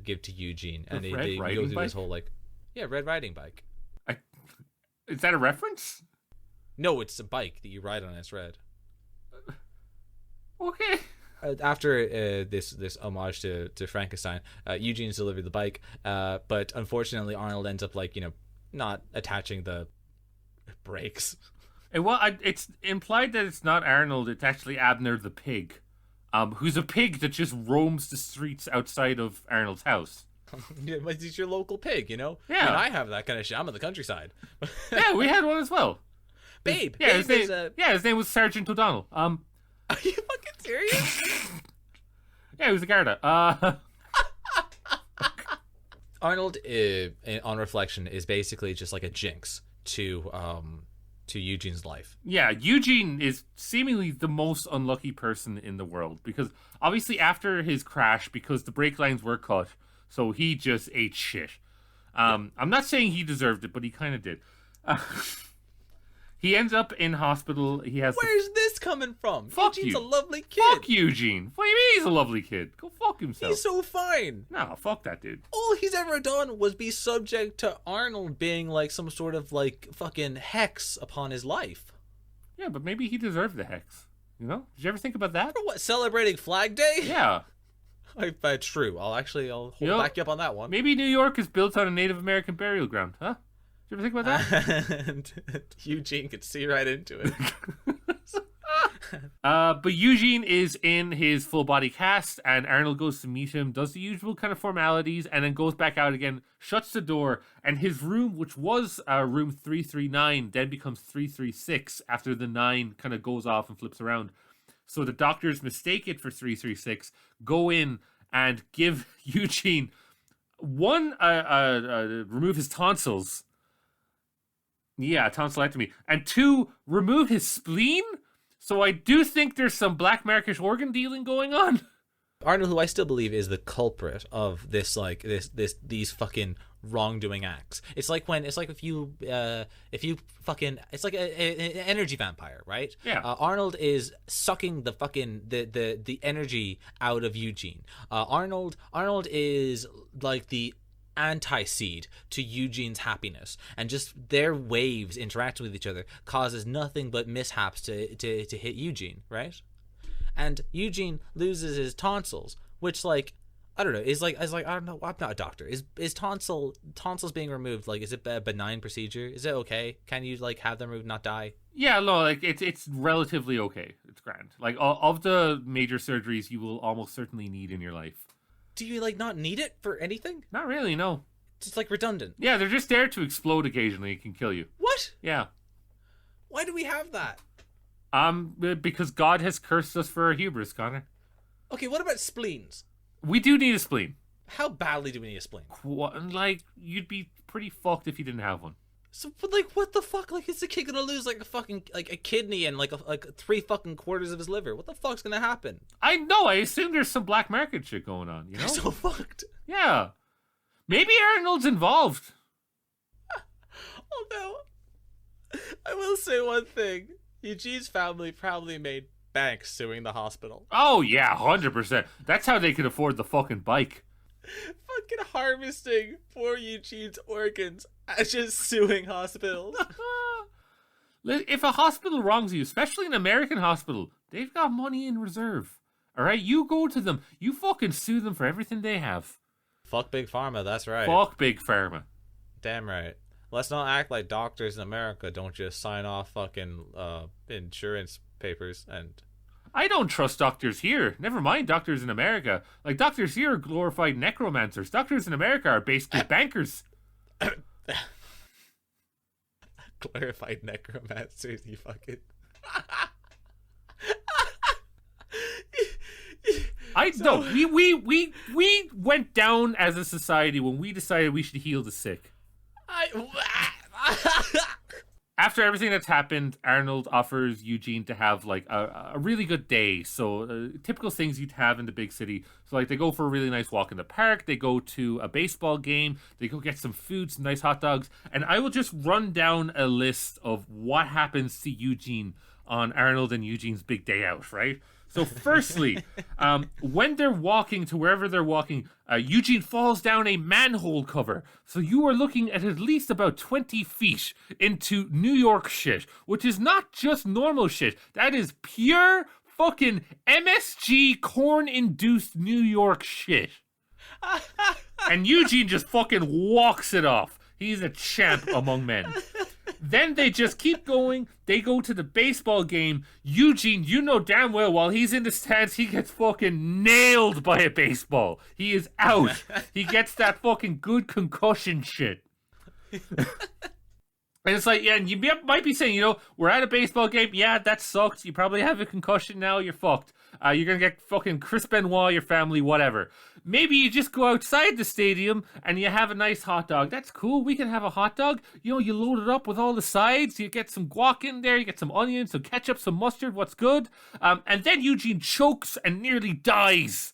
give to Eugene, and they go through this whole Red Riding bike. Is that a reference? No, it's a bike that you ride on. It's red. Okay. After this homage to Frankenstein, Eugene's delivered the bike, but unfortunately Arnold ends up not attaching the brakes. It's implied that it's not Arnold. It's actually Abner the pig, who's a pig that just roams the streets outside of Arnold's house. Yeah, but he's your local pig, Yeah. I mean, I have that kind of shit. I'm in the countryside. Yeah, we had one as well. Babe. His name was Sergeant O'Donnell. Are you fucking serious? Yeah, he was a Garda. Arnold, on reflection, is basically just like a jinx to Eugene's life. Yeah, Eugene is seemingly the most unlucky person in the world, because obviously after his crash, because the brake lines were cut, so he just ate shit. I'm not saying he deserved it, but he kind of did. He ends up in hospital. Where's this coming from? Fuck Eugene's you. a lovely kid. Fuck Eugene. What do you mean he's a lovely kid? Go fuck himself. He's so fine. No, fuck that dude. All he's ever done was be subject to Arnold being some sort of fucking hex upon his life. Yeah, but maybe he deserved the hex. Did you ever think about that? For what, celebrating Flag Day? Yeah. True. I'll back you up on that one. Maybe New York is built on a Native American burial ground, huh? Did you ever think about that? And Eugene could see right into it. But Eugene is in his full body cast, and Arnold goes to meet him, does the usual kind of formalities, and then goes back out again, shuts the door, and his room, which was room 339, then becomes 336 after the 9 kind of goes off and flips around. So the doctors mistake it for 336, go in and give Eugene remove his tonsils. Yeah, tonsillectomy. And 2, remove his spleen. So I do think there's some black market organ dealing going on. Arnold, who I still believe is the culprit of this, these fucking wrongdoing acts. It's like if you fucking, it's like an energy vampire, right? Yeah. Arnold is sucking the fucking the energy out of Eugene. Arnold is like the anti-seed to Eugene's happiness, and just their waves interacting with each other causes nothing but mishaps to hit Eugene, right? And Eugene loses his tonsils, which I don't know, is I don't know, I'm not a doctor. Is tonsils being removed, is it a benign procedure? Is it okay? Can you have them removed, not die? Yeah, no, like it's relatively okay. It's grand. Like of the major surgeries you will almost certainly need in your life. Do you like not need it for anything? Not really, no. It's just like redundant. Yeah, they're just there to explode occasionally. It can kill you. What? Yeah. Why do we have that? Because God has cursed us for our hubris, Connor. Okay, what about spleens? We do need a spleen. How badly do we need a spleen? Like, you'd be pretty fucked if you didn't have one. So, but like, what the fuck? Like, is the kid gonna lose like a fucking like a kidney and like 3 fucking quarters of his liver? What the fuck's gonna happen? I know. I assume there's some black market shit going on. You know. So fucked. Yeah. Maybe Arnold's involved. Oh no. I will say one thing. Eugene's family probably made bank suing the hospital. Oh yeah, 100%. That's how they could afford the fucking bike. Fucking harvesting poor Eugene's organs and just suing hospitals. If a hospital wrongs you, especially an American hospital, they've got money in reserve. All right, you go to them. You fucking sue them for everything they have. Fuck Big Pharma, that's right. Fuck Big Pharma. Damn right. Let's not act like doctors in America don't just sign off fucking insurance papers and... I don't trust doctors here. Never mind doctors in America. Like, doctors here are glorified necromancers. Doctors in America are basically bankers. Glorified necromancers, you fucking... We went down as a society when we decided we should heal the sick. After everything that's happened, Arnold offers Eugene to have like a really good day. So typical things you'd have in the big city. So like they go for a really nice walk in the park. They go to a baseball game. They go get some food, some nice hot dogs. And I will just run down a list of what happens to Eugene on Arnold and Eugene's big day out, right? So firstly, when they're walking to wherever they're walking, Eugene falls down a manhole cover. So you are looking at least about 20 feet into New York shit, which is not just normal shit. That is pure fucking MSG corn-induced New York shit. And Eugene just fucking walks it off. He's a champ among men. Then they just keep going. They go to the baseball game. Eugene, you know damn well, while he's in the stands, he gets fucking nailed by a baseball. He is out. He gets that fucking good concussion shit. And it's like, yeah, and you might be saying, you know, we're at a baseball game. Yeah, that sucks. You probably have a concussion now. You're fucked. You're going to get fucking Chris Benoit, your family, whatever. Maybe you just go outside the stadium and you have a nice hot dog. That's cool. We can have a hot dog. You know, you load it up with all the sides. You get some guac in there. You get some onions, some ketchup, some mustard. What's good? And then Eugene chokes and nearly dies.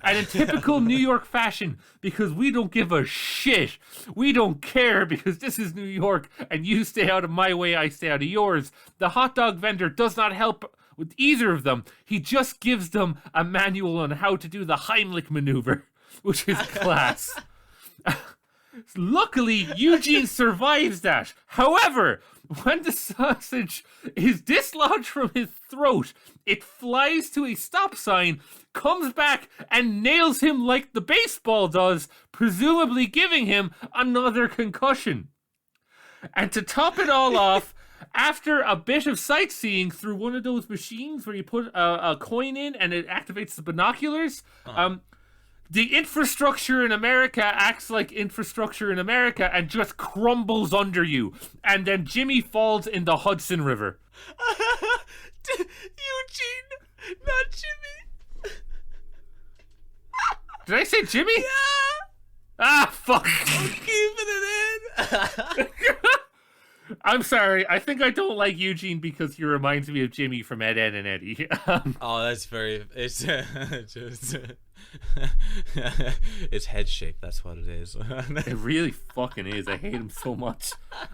And in typical New York fashion, because we don't give a shit. We don't care because this is New York and you stay out of my way, I stay out of yours. The hot dog vendor does not help with either of them. He just gives them a manual on how to do the Heimlich maneuver, which is class. Luckily, Eugene survives that. However, when the sausage is dislodged from his throat, it flies to a stop sign, comes back, and nails him like the baseball does, presumably giving him another concussion. And to top it all off, after a bit of sightseeing through one of those machines where you put a coin in and it activates the binoculars, the infrastructure in America acts like infrastructure in America and just crumbles under you. And then Jimmy falls in the Hudson River. Eugene, not Jimmy. Did I say Jimmy? Yeah. Ah, fuck. I'm keeping it in. I'm sorry. I think I don't like Eugene because he reminds me of Jimmy from Ed, Edd, and Eddie. Oh, that's very... It's just... It's head shape, that's what it is. It really fucking is. I hate him so much.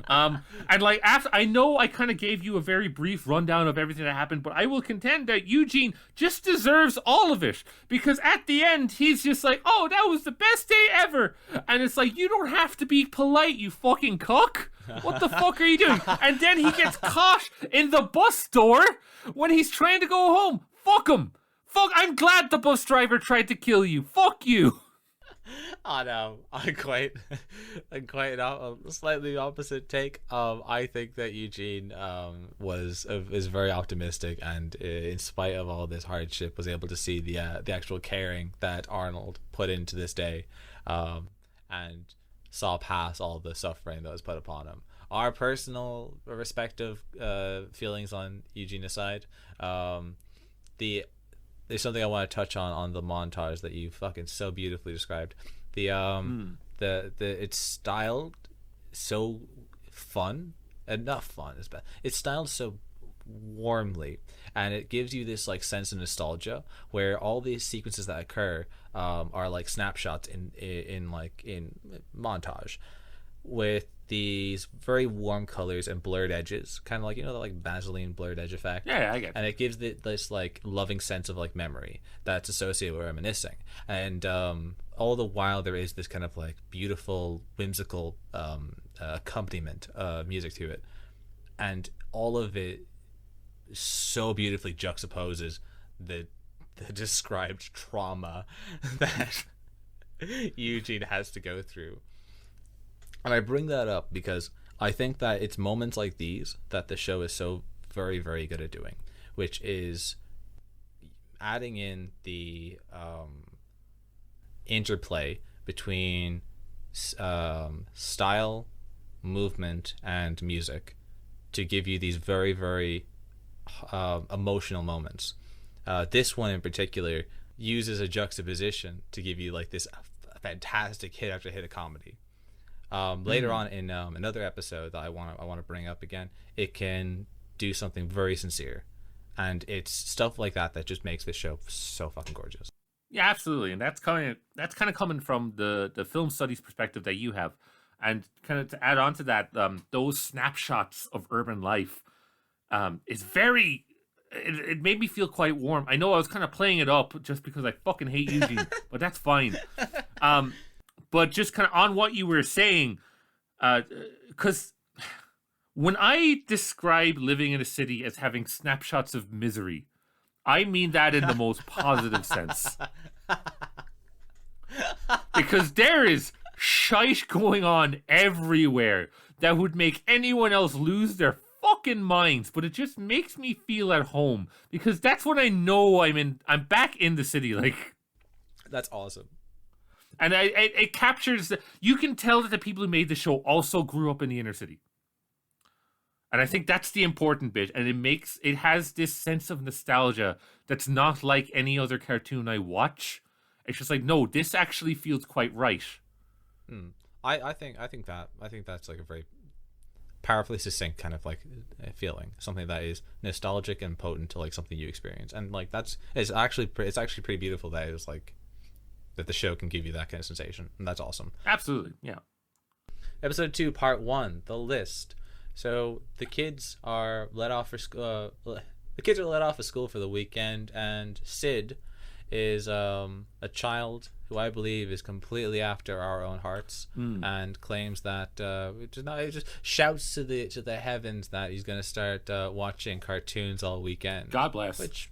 And like, after I know I kind of gave you a very brief rundown of everything that happened, but I will contend that Eugene just deserves all of it, because at the end he's just like, oh, that was the best day ever, and it's like, you don't have to be polite, you fucking cuck. What the fuck are you doing? And then he gets caught in the bus door when he's trying to go home. Fuck him. Fuck, I'm glad the bus driver tried to kill you. Fuck you. Oh no, I'm quite a slightly opposite take. I think that Eugene is very optimistic, and in spite of all this hardship, was able to see the actual caring that Arnold put into this day, and saw past all the suffering that was put upon him. Our personal respective feelings on Eugene aside, the there's something I want to touch on the montage that you fucking so beautifully described. The it's styled so fun, and not fun is bad. It's styled so warmly, and it gives you this like sense of nostalgia where all these sequences that occur are like snapshots in montage with these very warm colors and blurred edges, kind of like, you know, the like Vaseline blurred edge effect. Yeah, I get it. And it gives this like loving sense of like memory that's associated with reminiscing. And all the while there is this kind of like beautiful, whimsical accompaniment music to it, and all of it so beautifully juxtaposes the described trauma that Eugene has to go through. And I bring that up because I think that it's moments like these that the show is so very, very good at doing, which is adding in the interplay between style, movement, and music to give you these very, very emotional moments. This one in particular uses a juxtaposition to give you like this fantastic hit after hit of comedy. Later on in another episode that I want to bring up again, it can do something very sincere, and it's stuff like that that just makes this show so fucking gorgeous. Yeah, absolutely, and that's kind of coming from the film studies perspective that you have, and kind of to add on to that, those snapshots of urban life is very. It made me feel quite warm. I know I was kind of playing it up just because I fucking hate Eugene, but that's fine. But just kind of on what you were saying, because when I describe living in a city as having snapshots of misery, I mean that in the most positive sense. Because there is shite going on everywhere that would make anyone else lose their fucking minds, but it just makes me feel at home, because that's when I know I'm back in the city. Like, that's awesome. And it captures you can tell that the people who made the show also grew up in the inner city. And I think that's the important bit. And it has this sense of nostalgia that's not like any other cartoon I watch. It's just like, no, this actually feels quite right. I think that's like a very powerfully succinct kind of like feeling, something that is nostalgic and potent to like something you experience. And like it's actually pretty beautiful that it's like that the show can give you that kind of sensation, and that's awesome. Absolutely, yeah. Episode 2, Part 1, The List. So the kids are let off for school. The kids are let off of school for the weekend, and Sid is a child who I believe is completely after our own hearts, and claims that he just shouts to the heavens that he's going to start watching cartoons all weekend. God bless. Which,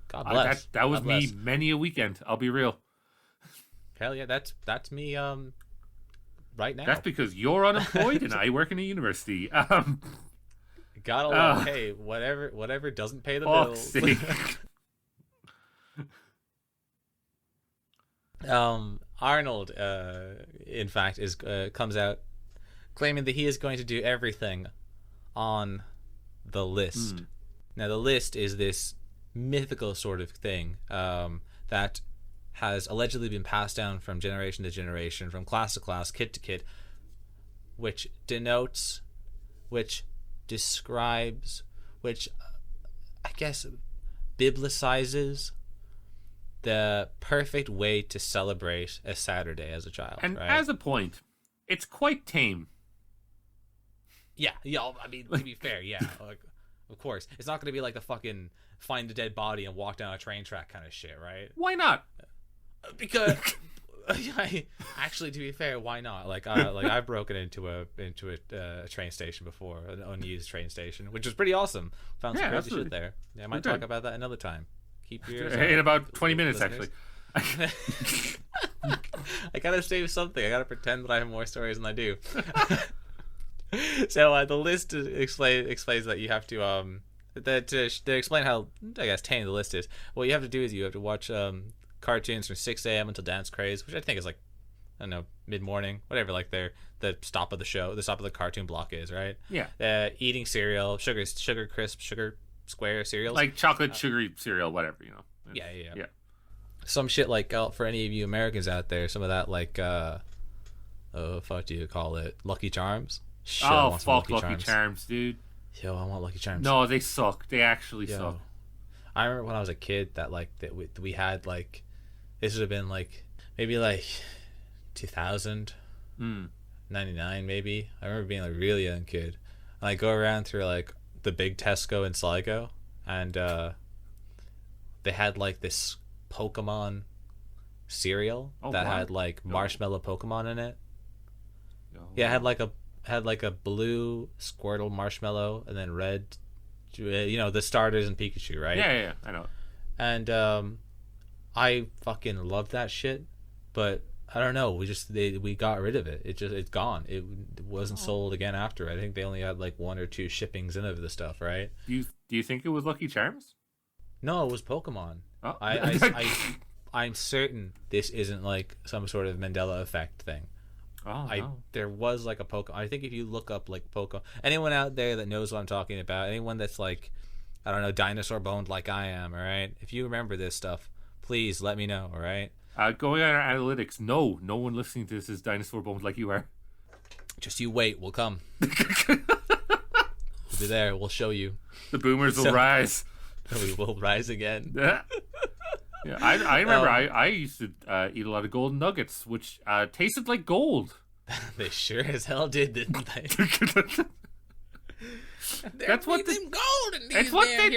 God bless. That was God me bless. many a weekend. I'll be real. Hell yeah, that's me right now. That's because you're unemployed and I work in a university. Gotta love, hey, whatever doesn't pay the bills. Arnold, in fact, comes out claiming that he is going to do everything on the list. Now, the list is this mythical sort of thing that has allegedly been passed down from generation to generation, from class to class, kid to kid, which denotes, which describes, which I guess biblicizes the perfect way to celebrate a Saturday as a child. And right? as a point, it's quite tame. Yeah, I mean, to be fair, yeah, like, of course. It's not going to be like the fucking find a dead body and walk down a train track kind of shit, right? Why not? Because actually, to be fair, why not? Like I've broken into a train station before, an unused train station, which was pretty awesome. Found some crazy shit there. Yeah, I might talk about that another time. Keep your in about 20 minutes, listeners. actually. I gotta save something. I gotta pretend that I have more stories than I do. So the list explains that you have to to explain how, I guess, tame the list is. What you have to do is you have to watch cartoons from 6 a.m. until dance craze, which I think is like, I don't know, mid morning, whatever. Like the stop of the show, the stop of the cartoon block is, right? Yeah. Eating cereal, sugar crisp, sugar square cereals, Like chocolate sugary cereal, whatever, you know. Yeah. Some shit like, for any of you Americans out there, some of that like fuck do you call it? Lucky Charms. Shit, oh fuck, Lucky Charms, dude. Yo, I want Lucky Charms. No, they suck. They actually suck. I remember when I was a kid that like that we had like, this would have been like maybe like 2000, 99 maybe. I remember being like really young kid. And I go around through like the big Tesco in Sligo, and they had like this Pokemon cereal that had like marshmallow Pokemon in it. Yeah, it had like a blue Squirtle marshmallow, and then red, you know, the starters and Pikachu, right? Yeah, I know. And I fucking loved that shit, but I don't know, we got rid of it. It's gone. It wasn't sold again after. I think they only had like 1 or 2 shippings in of the stuff, right? Do you think it was Lucky Charms? No, it was Pokemon. Oh. I'm certain this isn't like some sort of Mandela effect thing. There was like a Pokemon. I think if you look up like Pokemon, anyone out there that knows what I'm talking about, anyone that's like, I don't know, dinosaur boned like I am, all right? If you remember this stuff, please let me know, all right? Going on our analytics, no one listening to this is dinosaur boned like you are. Just you wait, we'll come. We'll be there. We'll show you. The boomers will rise. We will rise again. Yeah, I remember I used to eat a lot of golden nuggets, which tasted like gold. They sure as hell did, didn't they? That's what they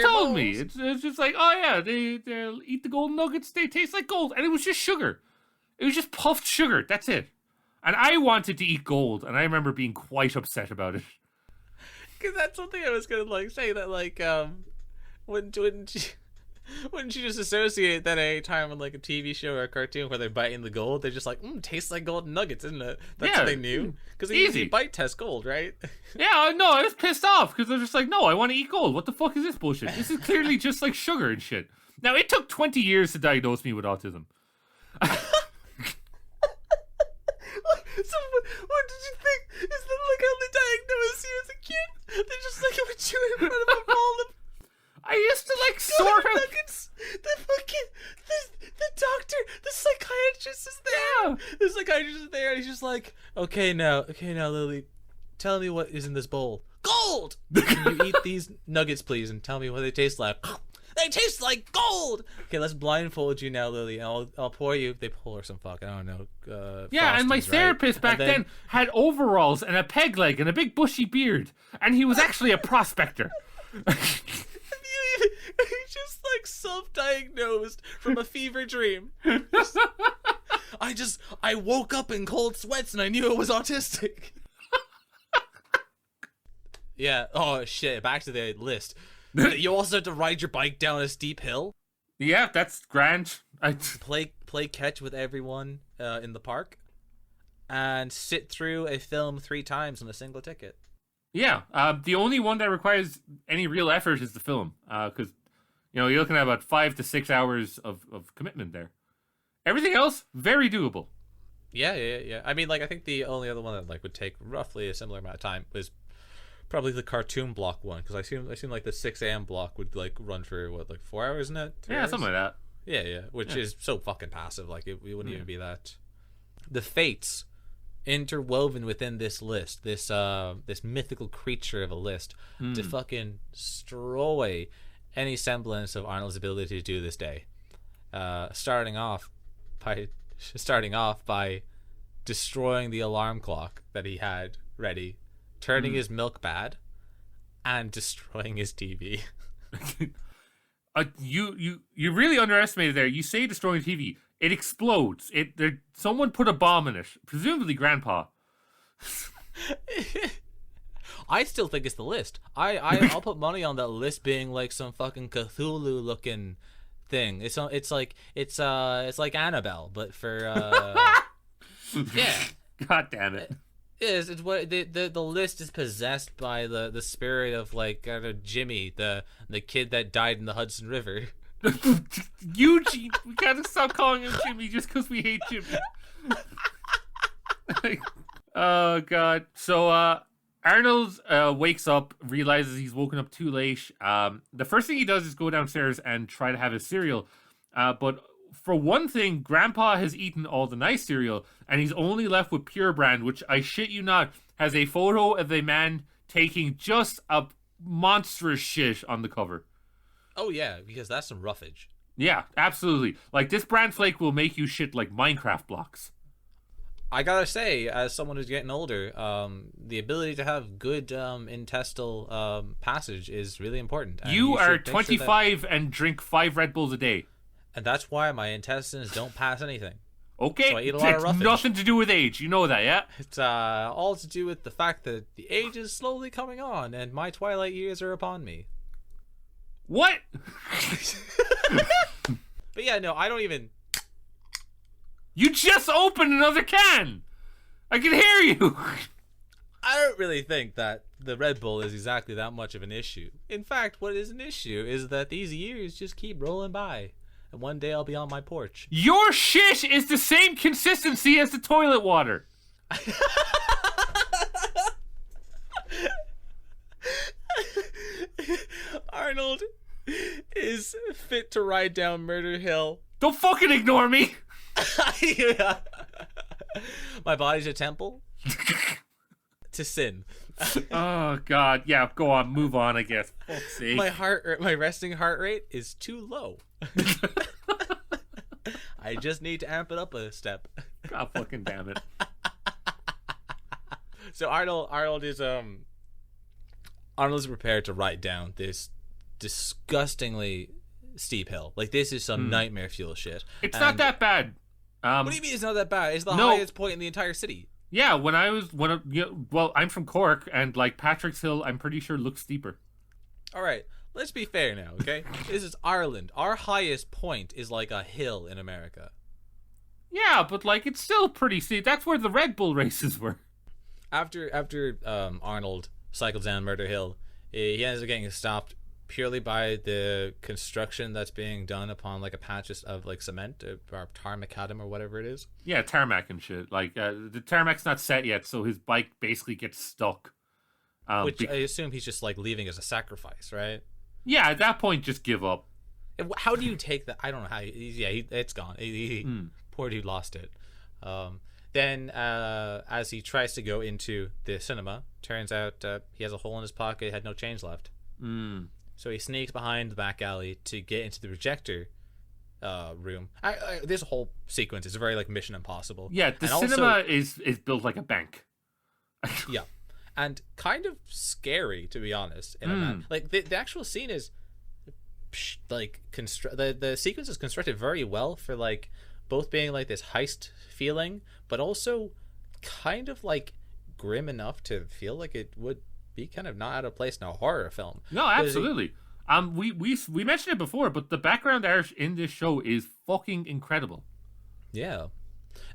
told me. It's just like, oh yeah, they eat the golden nuggets. They taste like gold, and it was just sugar. It was just puffed sugar. That's it. And I wanted to eat gold, and I remember being quite upset about it. Because that's something I was gonna like say, that like wouldn't you just associate that any time on like a TV show or a cartoon where they're biting the gold, they're just like, tastes like golden nuggets, isn't it? That's what they knew. Because they usually bite test gold, right? Yeah, no, I was pissed off because they're just like, no, I want to eat gold. What the fuck is this bullshit? This is clearly just like sugar and shit. Now, it took 20 years to diagnose me with autism. So what did you think? Is that like how they diagnosed you as a kid? They just like put you in front of a ball of I used to like sort of nuggets. The doctor, the psychiatrist is there. Yeah. The psychiatrist is there, and he's just like, okay now, Lily, tell me what is in this bowl. Gold. Can you eat these nuggets, please, and tell me what they taste like? They taste like gold. Okay, let's blindfold you now, Lily, and I'll pour you. They pour some fucking, I don't know. Yeah, and my therapist back then had overalls and a peg leg and a big bushy beard, and he was actually a prospector. He's just like self-diagnosed from a fever dream. I woke up in cold sweats and I knew it was autistic. Yeah. Oh shit. Back to the list. You also have to ride your bike down a steep hill. Yeah, that's grand. Play catch with everyone in the park, and sit through a film 3 times on a single ticket. Yeah, the only one that requires any real effort is the film, because you're looking at about 5 to 6 hours of commitment there. Everything else, very doable. Yeah. I mean, like, I think the only other one that like would take roughly a similar amount of time was probably the cartoon block one, because I assume like the 6 a.m. block would like run for what, like 4 hours, isn't it? 3 Yeah, hours? Something like that. Yeah, which is so fucking passive. Like it wouldn't even be that. The fates interwoven within this list, this mythical creature of a list, to fucking destroy any semblance of Arnold's ability to do this day. Starting off by destroying the alarm clock that he had ready, turning his milk bad, and destroying his TV. You really underestimated there. You say destroying TV. It explodes. Someone put a bomb in it. Presumably Grandpa. I still think it's the list. I'll put money on that list being like some fucking Cthulhu looking thing. It's like Annabelle, but for yeah. God damn it. It's what the list is possessed by the spirit of like Jimmy, the kid that died in the Hudson River. Eugene, we gotta stop calling him Jimmy just because we hate Jimmy. Oh god. So Arnold wakes up, realizes he's woken up too late. The first thing he does is go downstairs and try to have his cereal. But for one thing, Grandpa has eaten all the nice cereal, and he's only left with Pure Brand, which, I shit you not, has a photo of a man taking just a monstrous shit on the cover. Oh yeah, because that's some roughage. Yeah, absolutely. Like, this bran flake will make you shit like Minecraft blocks. I gotta say, as someone who's getting older, the ability to have good intestinal passage is really important. And you are should make 25 sure and drink 5 Red Bulls a day. and that's why my intestines don't pass anything. Okay, So I eat a lot of it's roughage. nothing to do with age. You know that, yeah? It's all to do with the fact that the age is slowly coming on, and my twilight years are upon me. What? But yeah, no, I don't even. You just opened another can! I can hear you! I don't really think that the Red Bull is exactly that much of an issue. In fact, what is an issue is that these years just keep rolling by, and one day I'll be on my porch. Your shit is the same consistency as the toilet water. Arnold is fit to ride down Murder Hill. Don't fucking ignore me! My body's a temple to sin. Oh god, yeah, go on, move on, I guess. Fuck's sake. My resting heart rate is too low. I just need to amp it up a step. God fucking damn it. So Arnold is prepared to ride down this disgustingly steep hill. Like, this is some nightmare fuel shit. It's not that bad. What do you mean it's not that bad? It's the highest point in the entire city. Yeah, well, I'm from Cork, and like Patrick's Hill, I'm pretty sure looks steeper. All right, let's be fair now, okay? This is Ireland. Our highest point is like a hill in America. Yeah, but like it's still pretty steep. That's where the Red Bull races were. After Arnold cycles down Murder Hill, he ends up getting stopped purely by the construction that's being done upon like a patch of like cement or tar macadam or whatever it is. Yeah, tarmac and shit. Like the tarmac's not set yet, so his bike basically gets stuck. Which I assume he's just like leaving as a sacrifice, right? Yeah, at that point, just give up. How do you take that? I don't know how. It's gone. Poor dude lost it. Then, as he tries to go into the cinema, turns out he has a hole in his pocket, had no change left. So he sneaks behind the back alley to get into the projector room. This whole sequence is very like Mission Impossible. Yeah, the cinema is built like a bank. Yeah, and kind of scary, to be honest. Like the actual scene is like the sequence is constructed very well for like both being like this heist feeling, but also kind of like grim enough to feel like it would be kind of not out of place in a horror film. No, absolutely. We mentioned it before, but the background art in this show is fucking incredible. Yeah,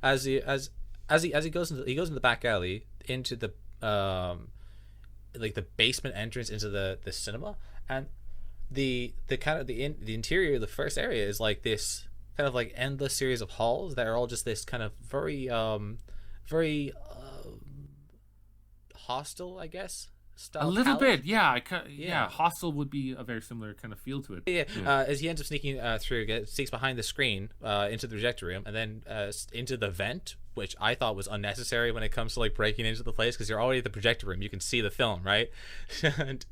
as he goes into the back alley into the like the basement entrance into the cinema, and the kind of the interior, the first area is like this kind of like endless series of halls that are all just this kind of very hostile, I guess. A little bit, yeah. Yeah, hostile would be a very similar kind of feel to it. Yeah. As he ends up sneaking sneaks behind the screen into the projector room, and then into the vent, which I thought was unnecessary when it comes to like breaking into the place, because you're already at the projector room, you can see the film, right? And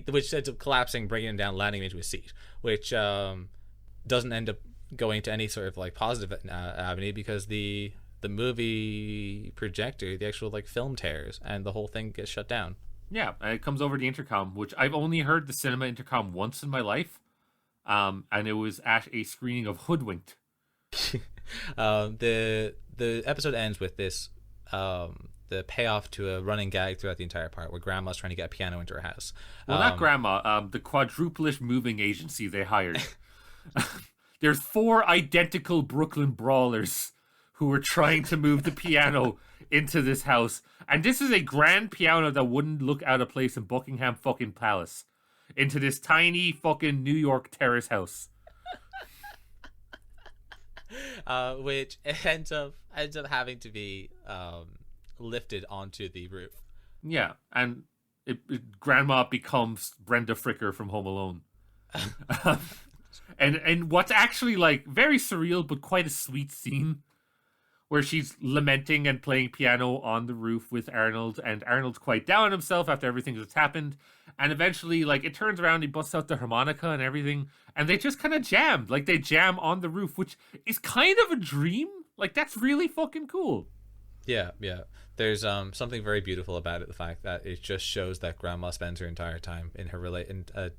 which ends up collapsing, bringing him down, landing him into a seat, which doesn't end up going to any sort of like positive avenue, because the movie projector, the actual like film tears, and the whole thing gets shut down. Yeah, and it comes over the intercom, which I've only heard the cinema intercom once in my life, and it was at a screening of Hoodwinked. The episode ends with this the payoff to a running gag throughout the entire part, where Grandma's trying to get a piano into her house. Well, not Grandma, the quadruplish moving agency they hired. there's 4 identical Brooklyn brawlers who were trying to move the piano into this house. And this is a grand piano that wouldn't look out of place in Buckingham fucking Palace. Into this tiny fucking New York terrace house. Which ends up having to be lifted onto the roof. Yeah, and Grandma becomes Brenda Fricker from Home Alone. and what's actually like very surreal but quite a sweet scene where she's lamenting and playing piano on the roof with Arnold, and Arnold's quite down on himself after everything that's happened, and eventually like it turns around, he busts out the harmonica and everything, and they just kind of jam, like they jam on the roof, which is kind of a dream. Like that's really fucking cool. Yeah. There's something very beautiful about it. The fact that it just shows that Grandma spends her entire time in her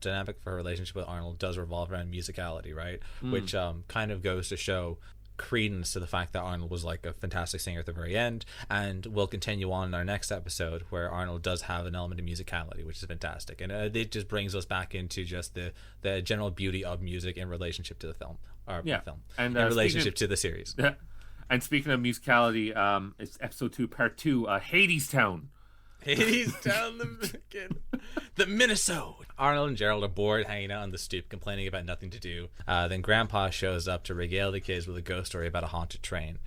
dynamic for her relationship with Arnold does revolve around musicality, right? Which kind of goes to show credence to the fact that Arnold was like a fantastic singer at the very end, and we'll continue on in our next episode where Arnold does have an element of musicality, which is fantastic, and it just brings us back into just the general beauty of music in relationship to the film, and in relationship to the series. Yeah. And speaking of musicality, it's episode 2, part 2, Hades Town. Hades Town, the Minnesota. Arnold and Gerald are bored hanging out on the stoop, complaining about nothing to do. Then Grandpa shows up to regale the kids with a ghost story about a haunted train.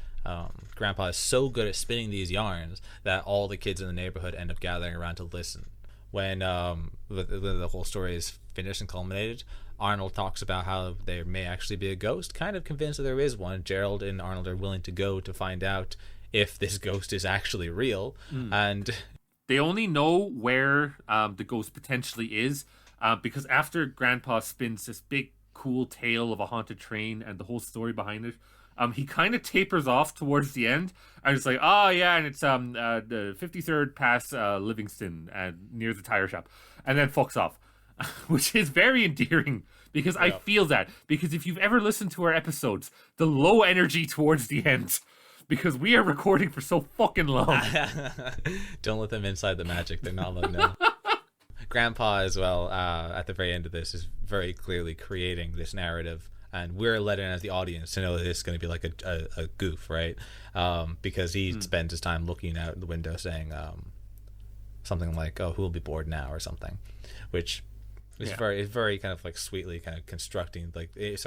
Grandpa is so good at spinning these yarns that all the kids in the neighborhood end up gathering around to listen. When the whole story is finished and culminated, Arnold talks about how there may actually be a ghost, kind of convinced that there is one. Gerald and Arnold are willing to go to find out if this ghost is actually real. And they only know where the ghost potentially is because after Grandpa spins this big cool tale of a haunted train and the whole story behind it, he kind of tapers off towards the end and it's like, oh yeah, and it's the 53rd past Livingston near the tire shop, and then fucks off. Which is very endearing because I feel that, because if you've ever listened to our episodes, the low energy towards the end, because we are recording for so fucking long. Don't let them inside the magic. They're not letting know. Grandpa as well, at the very end of this, is very clearly creating this narrative, and we're letting as the audience to know that it's going to be like a goof, right? Because he spends his time looking out the window saying something like, oh, who'll be bored now, or something, which it's very kind of like sweetly kind of constructing it's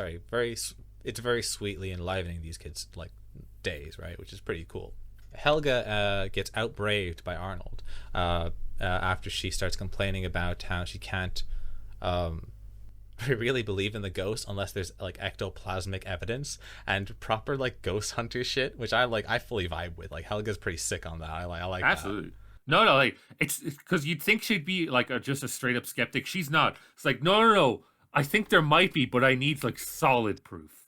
very sweetly enlivening these kids like days, right? Which is pretty cool. Helga gets outbraved by Arnold after she starts complaining about how she can't really believe in the ghost unless there's like ectoplasmic evidence and proper like ghost hunter shit, which I fully vibe with. Like Helga's pretty sick on that. I like absolutely. That. No, like it's because you'd think she'd be like just a straight up skeptic. She's not. It's like no. I think there might be, but I need like solid proof.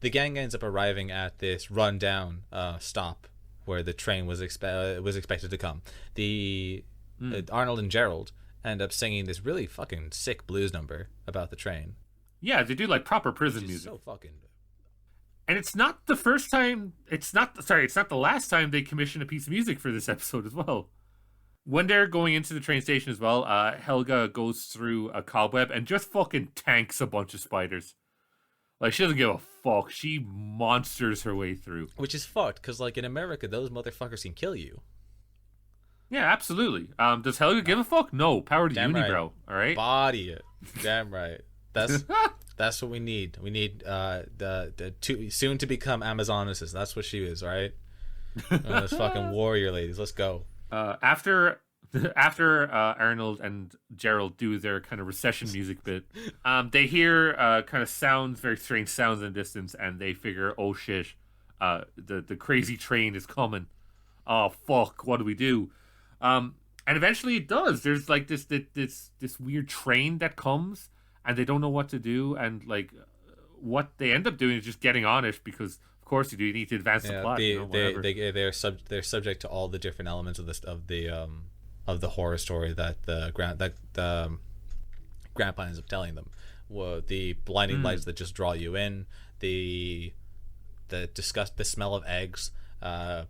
The gang ends up arriving at this rundown stop where the train was expected to come. Arnold and Gerald end up singing this really fucking sick blues number about the train. Yeah, they do like proper prison music. So fucking. And it's not the first time. It's not the last time they commissioned a piece of music for this episode as well. When they're going into the train station as well, Helga goes through a cobweb and just fucking tanks a bunch of spiders. Like, she doesn't give a fuck. She monsters her way through. Which is fucked, because, like, in America, those motherfuckers can kill you. Yeah, absolutely. Does Helga give a fuck? No. Power to unibrow, all right? Body it. Damn right. That's what we need. We need the soon to become Amazonesses. That's what she is, right? Those fucking warrior ladies. Let's go. After Arnold and Gerald do their kind of recession music bit, they hear kind of sounds, very strange sounds in the distance, and they figure, oh shit, the crazy train is coming. Oh fuck, what do we do? And eventually it does. There's like this weird train that comes, and they don't know what to do, and like what they end up doing is just getting on it because. Of course you do. You need to advance the plot. They're subject to all the different elements of the horror story that the grandpa ends up telling them. Well, the blinding lights that just draw you in, the smell of eggs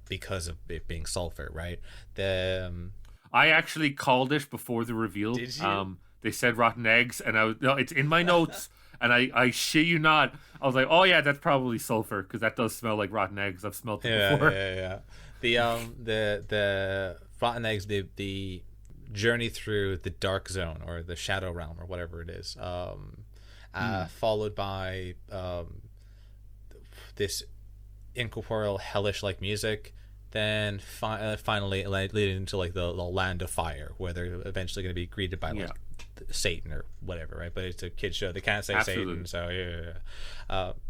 because of it being sulfur, right? I actually called it before the reveal. Did you? They said rotten eggs, and it's in my notes. And I shit you not, I was like, oh yeah, that's probably sulfur because that does smell like rotten eggs. I've smelled it before. Yeah. The rotten eggs, the journey through the dark zone or the shadow realm or whatever it is, followed by this incorporeal hellish like music, then finally leading into like the land of fire, where they're eventually going to be greeted by like Satan or whatever, right? But it's a kid show, they can't say Satan, so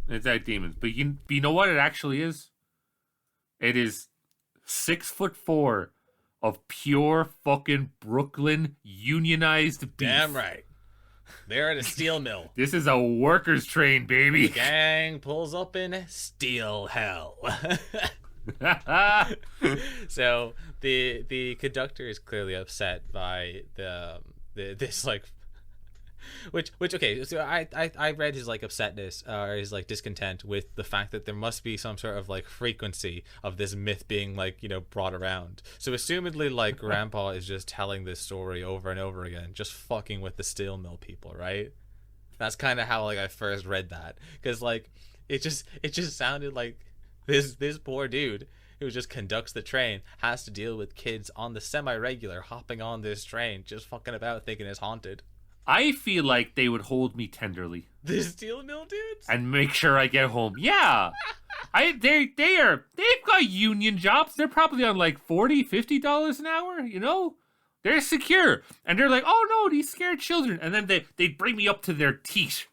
it's like demons. But you know what it actually is? It is 6'4" of pure fucking Brooklyn unionized beef. Damn right. They're at a steel mill. This is a workers' train, baby. The gang pulls up in steel hell. So the conductor is clearly upset by this like, which okay. So I read his like upsetness or his like discontent with the fact that there must be some sort of like frequency of this myth being like, you know, brought around. So assumedly like Grandpa is just telling this story over and over again, just fucking with the steel mill people, right? That's kind of how like I first read that, because like it just sounded like this poor dude who just conducts the train has to deal with kids on the semi-regular hopping on this train, just fucking about thinking it's haunted. I feel like they would hold me tenderly. The steel mill dudes? And make sure I get home. Yeah. They've got union jobs. They're probably on like $40-$50 an hour, you know? They're secure. And they're like, oh no, these scared children. And then they'd bring me up to their teat.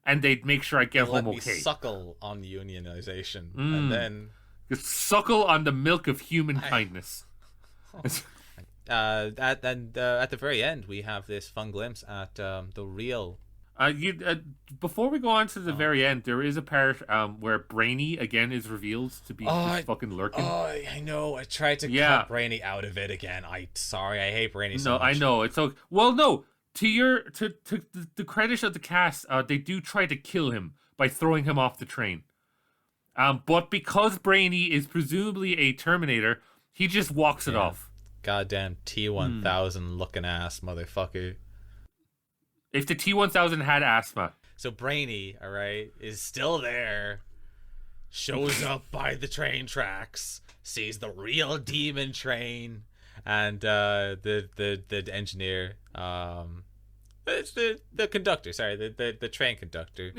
And they'd make sure I get home okay. Let me suckle on unionization. And then... Just suckle on the milk of human kindness. At the very end, we have this fun glimpse at the real. Before we go on to the very end, there is a part where Brainy again is revealed to be just fucking lurking. Oh, I know. I tried to cut Brainy out of it again. I hate Brainy so much. No, I know. It's okay. Well, no. To the credit of the cast, they do try to kill him by throwing him off the train. But because Brainy is presumably a Terminator, he just walks it off. Goddamn T-1000 looking ass motherfucker. If the T-1000 had asthma. So Brainy, all right, is still there, shows up by the train tracks, sees the real demon train, and the engineer, it's the conductor, sorry, the train conductor,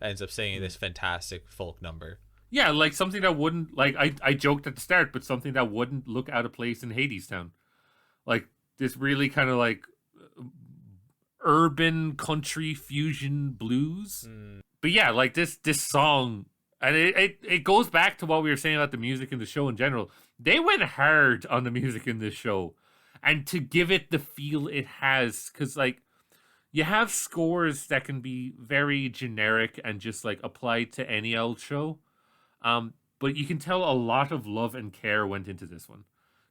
ends up singing this fantastic folk number. Yeah, like something that wouldn't, like, I joked at the start, but something that wouldn't look out of place in Hadestown. Like, this really kind of, like, urban country fusion blues. But yeah, like, this song, and it goes back to what we were saying about the music in the show in general. They went hard on the music in this show. And to give it the feel it has, because, like, you have scores that can be very generic and just, like, applied to any old show. But you can tell a lot of love and care went into this one.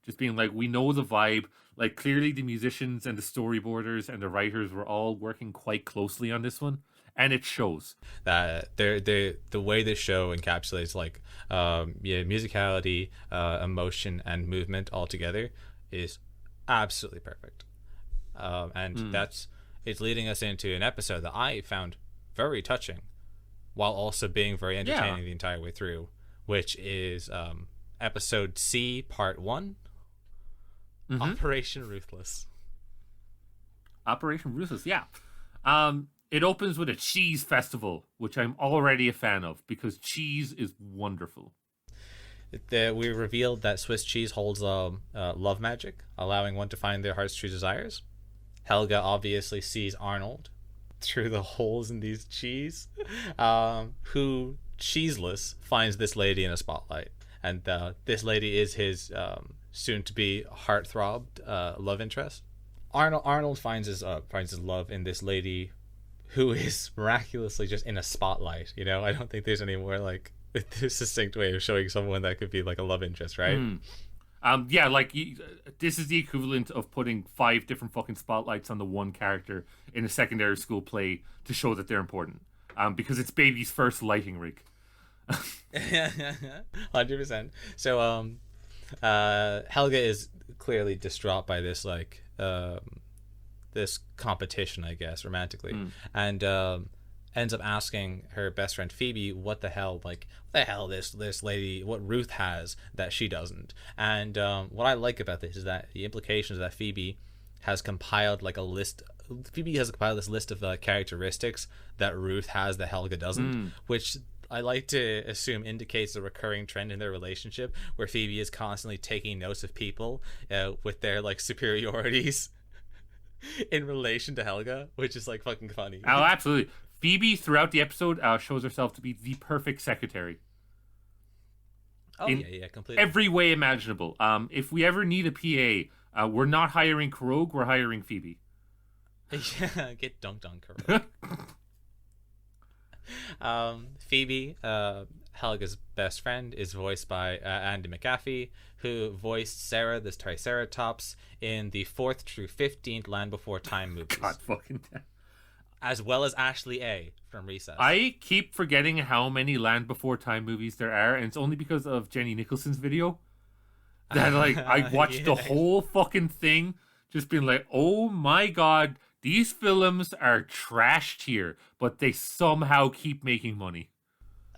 Just being like, we know the vibe. Like, clearly the musicians and the storyboarders and the writers were all working quite closely on this one. And it shows. That the way this show encapsulates, like, musicality, emotion, and movement all together is absolutely perfect. And it's leading us into an episode that I found very touching, while also being very entertaining the entire way through, which is episode C, part 1, Operation Ruthless. Operation Ruthless, yeah. It opens with a cheese festival, which I'm already a fan of, because cheese is wonderful. We revealed that Swiss cheese holds love magic, allowing one to find their heart's true desires. Helga obviously sees Arnold through the holes in these cheese, who, cheeseless, finds this lady in a spotlight, and this lady is his soon-to-be heart-throbbed love interest. Arnold finds his love in this lady who is miraculously just in a spotlight. You know, I don't think there's any more like succinct way of showing someone that could be like a love interest, right? Yeah, like this is the equivalent of putting 5 different fucking spotlights on the one character in a secondary school play to show that they're important. Because it's baby's first lighting rig. 100%. So, Helga is clearly distraught by this, like, this competition, I guess, romantically. And ends up asking her best friend Phoebe what the hell, this lady, what Ruth has that she doesn't. And what I like about this is that the implications that has compiled like a list Phoebe has compiled this list of characteristics that Ruth has that Helga doesn't, which I like to assume indicates a recurring trend in their relationship where Phoebe is constantly taking notes of people with their like superiorities in relation to Helga, which is like fucking funny. Oh, absolutely. Phoebe throughout the episode shows herself to be the perfect secretary. Oh, yeah, completely. Every way imaginable. If we ever need a PA, we're not hiring Krog, we're hiring Phoebe. Yeah, get dunked on, Krog. Phoebe, Helga's best friend, is voiced by Andy McAfee, who voiced Sarah, this Triceratops, in the 4th through 15th Land Before Time movies. God fucking damn. As well as Ashley A. from Recess. I keep forgetting how many Land Before Time movies there are, and it's only because of Jenny Nicholson's video that like I watched the whole fucking thing, just being like, oh my god, these films are trashed here, but they somehow keep making money.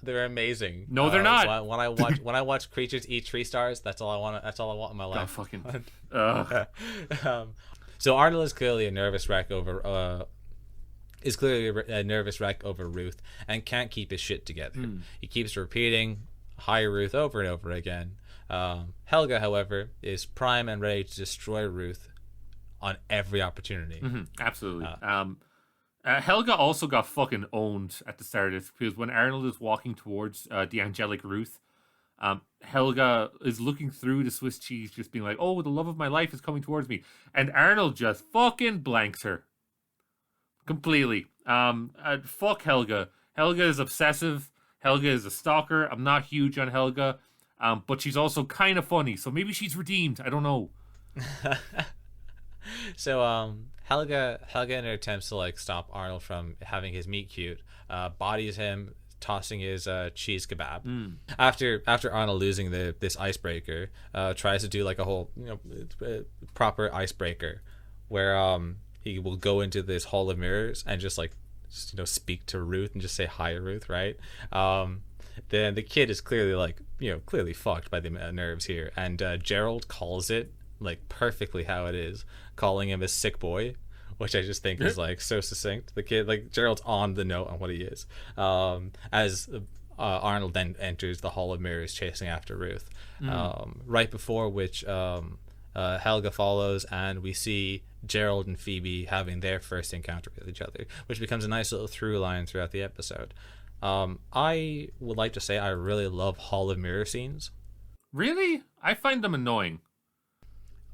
They're amazing. No, they're not. When I watch Creatures Eat 3 stars, that's all I want. That's all I want in my life. Oh, fucking. So Arnold is clearly a nervous wreck over. Is clearly a nervous wreck over Ruth and can't keep his shit together. He keeps repeating "Hi Ruth" over and over again. Helga, however, is prime and ready to destroy Ruth on every opportunity. Absolutely. Helga also got fucking owned at the start of this because when Arnold is walking towards the angelic Ruth, Helga is looking through the Swiss cheese, just being like, "Oh, the love of my life is coming towards me," and Arnold just fucking blanks her completely. Fuck Helga. Helga is obsessive. Helga is a stalker. I'm not huge on Helga, but she's also kind of funny, so maybe she's redeemed. I don't know. So Helga in her attempts to like stop Arnold from having his meet cute, bodies him, tossing his cheese kebab. After Arnold losing this icebreaker, tries to do like a whole proper icebreaker where he will go into this hall of mirrors and just speak to Ruth and just say hi Ruth, right? Then the kid is clearly clearly fucked by the nerves here, and Gerald calls it like perfectly how it is, calling him a sick boy, which I just think is like so succinct. The kid, like Gerald's on the note on what he is. As Arnold then enters the hall of mirrors chasing after Ruth, right before which Helga follows, and we see Gerald and Phoebe having their first encounter with each other, which becomes a nice little through line throughout the episode. I would like to say I really love hall of mirror scenes. Really? I find them annoying.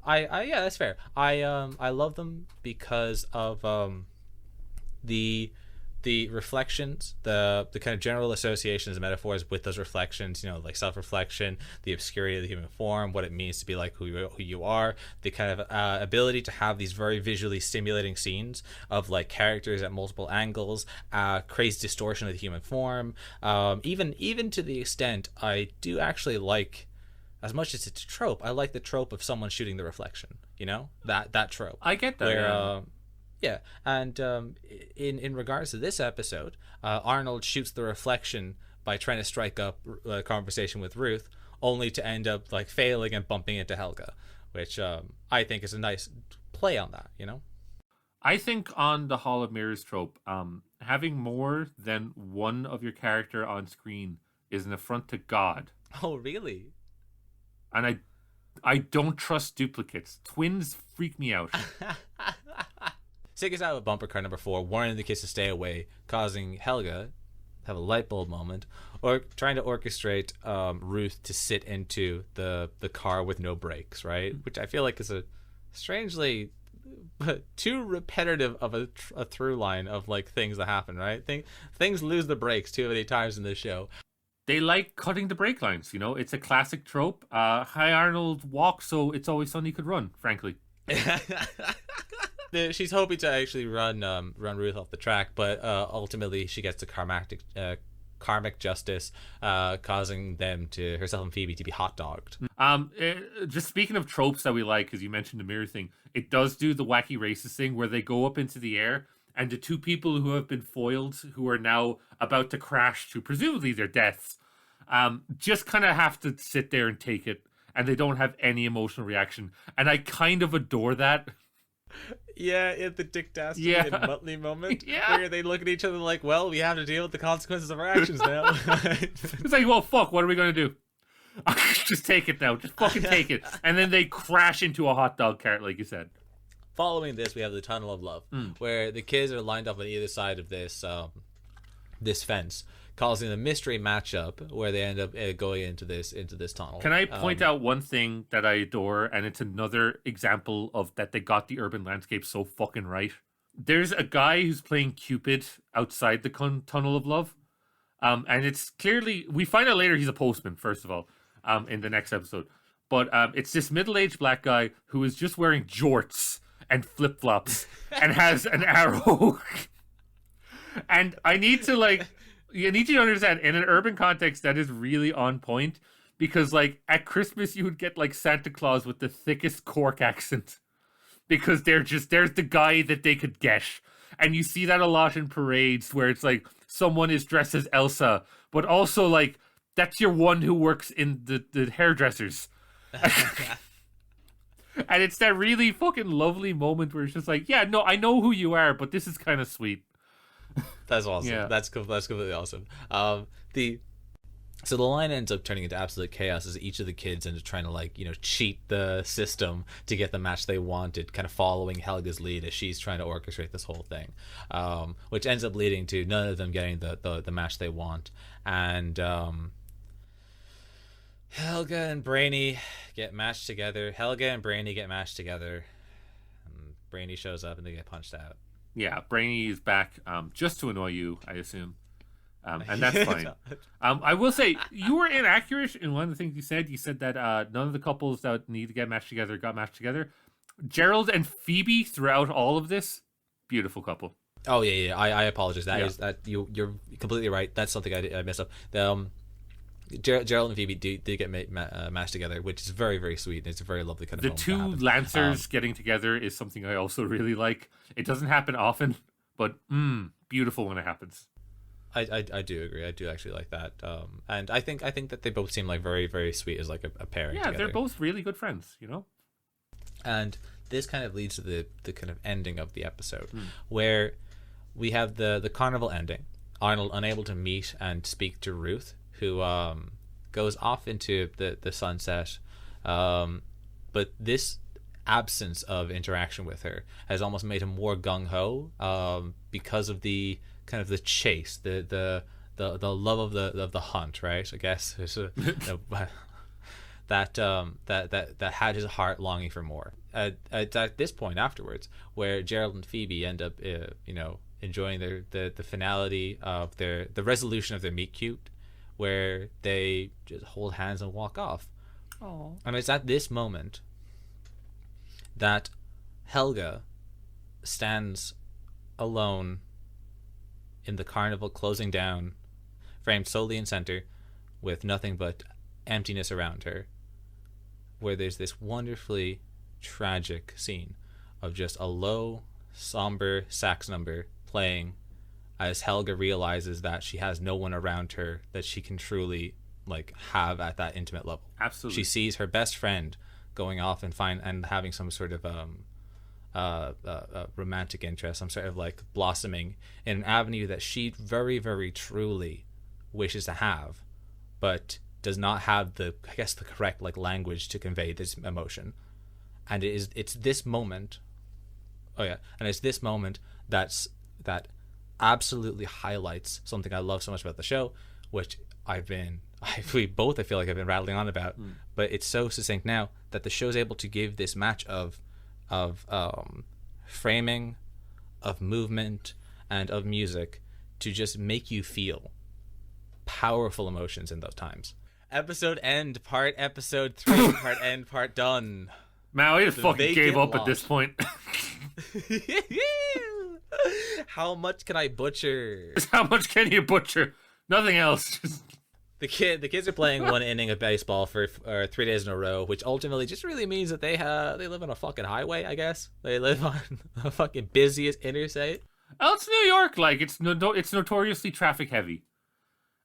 I yeah, that's fair. I love them because of the reflections, the kind of general associations and metaphors with those reflections, like self-reflection, the obscurity of the human form, what it means to be like who you are, the kind of ability to have these very visually stimulating scenes of like characters at multiple angles, crazy distortion of the human form, even to the extent I do actually like, as much as it's a trope, I like the trope of someone shooting the reflection, that trope. I get that. Where, yeah, and in regards to this episode, Arnold shoots the reflection by trying to strike up a conversation with Ruth, only to end up like failing and bumping into Helga, which I think is a nice play on that, I think on the Hall of Mirrors trope, having more than one of your character on screen is an affront to God. Oh, really? And I don't trust duplicates. Twins freak me out. Sig is out with bumper car number 4, warning the kids to stay away, causing Helga have a light bulb moment, or trying to orchestrate Ruth to sit into the car with no brakes, right? Which I feel like is a strangely too repetitive of a through line of like things that happen, right? Things lose the brakes too many times in this show. They like cutting the brake lines, it's a classic trope. Hi Arnold walks, so It's Always Sunny could run, frankly. She's hoping to actually run Ruth off the track, but ultimately she gets to karmic justice, causing herself and Phoebe to be hot dogged. Just speaking of tropes that we like, because you mentioned the mirror thing, it does do the wacky racist thing where they go up into the air and the two people who have been foiled, who are now about to crash to presumably their deaths, just kind of have to sit there and take it, and they don't have any emotional reaction. And I kind of adore that. Yeah, in the Dick Dastardly and Muttley moment, where they look at each other like, well, we have to deal with the consequences of our actions now. It's like, well, fuck, what are we going to do? Just take it now. Just fucking take it. And then they crash into a hot dog cart, like you said. Following this, we have the Tunnel of Love, where the kids are lined up on either side of this this fence, causing a mystery matchup where they end up going into this tunnel. Can I point out one thing that I adore, and it's another example of that they got the urban landscape so fucking right. There's a guy who's playing Cupid outside the Tunnel of Love, and it's clearly, we find out later he's a postman, first of all, in the next episode. But it's this middle-aged black guy who is just wearing jorts and flip-flops and has an arrow. And I need to, you need to understand, in an urban context, that is really on point. Because, at Christmas, you would get, Santa Claus with the thickest Cork accent. Because there's the guy that they could get. And you see that a lot in parades where it's someone is dressed as Elsa, but also, that's your one who works in the hairdressers. And it's that really fucking lovely moment where it's just yeah, no, I know who you are, but this is kind of sweet. That's awesome. Yeah. That's completely awesome. So the line ends up turning into absolute chaos as each of the kids end up trying to cheat the system to get the match they wanted, kind of following Helga's lead as she's trying to orchestrate this whole thing, which ends up leading to none of them getting the match they want. And Helga and Brainy get matched together. Brainy shows up and they get punched out. Yeah, Brainy is back just to annoy you, I assume. And that's fine. I will say, you were inaccurate in one of the things you said. You said that none of the couples that need to get matched together got matched together. Gerald and Phoebe throughout all of this, beautiful couple. Oh, yeah. I apologize. You're completely right. That's something I messed up. Gerald and Phoebe did get matched together, which is very, very sweet. And it's a very lovely kind of The moment two Lancers getting together is something I also really like. It doesn't happen often, but beautiful when it happens. I do agree. I do actually like that. And I think that they both seem very, very sweet as a pairing. Yeah, together. They're both really good friends, And this kind of leads to the kind of ending of the episode, where we have the carnival ending. Arnold unable to meet and speak to Ruth, who goes off into the sunset. But this absence of interaction with her has almost made him more gung-ho because of the kind of the chase, the love of the hunt, right? I guess that had his heart longing for more. At this point afterwards, where Gerald and Phoebe end up enjoying the finality of the resolution of their meet cute, where they just hold hands and walk off. Aww. And it's at this moment that Helga stands alone in the carnival closing down, framed solely in center, with nothing but emptiness around her, where there's this wonderfully tragic scene of just a low, somber sax number playing as Helga realizes that she has no one around her that she can truly have at that intimate level. Absolutely. She sees her best friend going off and having some sort of romantic interest, some sort of blossoming in an avenue that she very, very truly wishes to have, but does not have the correct language to convey this emotion. And it's this moment. Oh yeah, and it's this moment that absolutely highlights something I love so much about the show, which we both I feel like I've been rattling on about, but it's so succinct now that the show's able to give this match of framing, of movement, and of music to just make you feel powerful emotions in those times. Episode end, part episode 3, part end, part done. Man, I just fucking gave up at this point. How much can I butcher? How much can you butcher? Nothing else. The kids are playing one inning of baseball for 3 days in a row, which ultimately just really means that they live on a fucking highway. I guess they live on the fucking busiest interstate. Oh, it's New York. Like it's notoriously traffic heavy,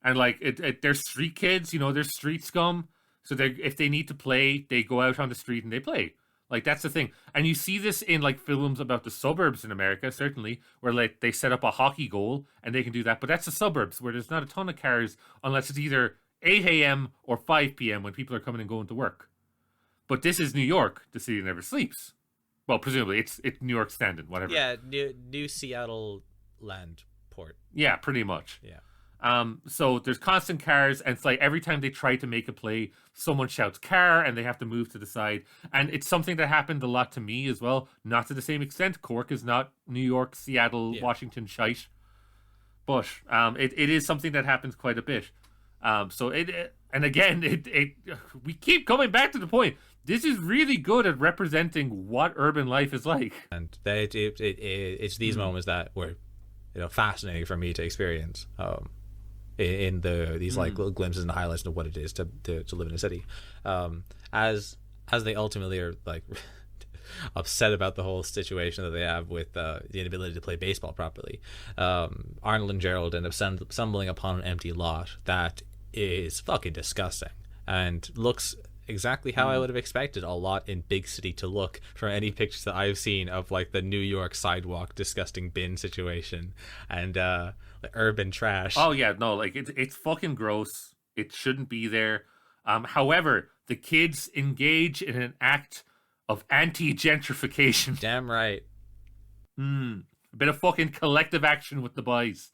and like they're street kids. You know, they're street scum. So they if they need to play, they go out on the street and they play. Like that's the thing, and you see this in like films about the suburbs in America, certainly, where like they set up a hockey goal and they can do that. But that's the suburbs where there's not a ton of cars unless it's either 8 a.m. or 5 p.m. when people are coming and going to work. But this is New York, the city that never sleeps. Well, presumably it's New York standard, whatever. Yeah, New Seattle land port. Yeah, pretty much. Yeah. So there's constant cars, and it's like every time they try to make a play, someone shouts car, and they have to move to the side. And it's something that happened a lot to me as well, not to the same extent. Cork is not New York, Seattle, Washington shite, but it is something that happens quite a bit. So and again, we keep coming back to the point. This is really good at representing what urban life is like, and it's these moments that were, fascinating for me to experience. In these like little glimpses and highlights of what it is to live in a city, as they ultimately are like upset about the whole situation that they have with the inability to play baseball properly. Arnold and Gerald end up stumbling upon an empty lot that is fucking disgusting and looks exactly how I would have expected a lot in big city to look from any pictures that I've seen of like the New York sidewalk disgusting bin situation and the urban trash. Oh yeah, no, like it's fucking gross. It shouldn't be there. However, the kids engage in an act of anti-gentrification. Damn right. A bit of fucking collective action with the boys.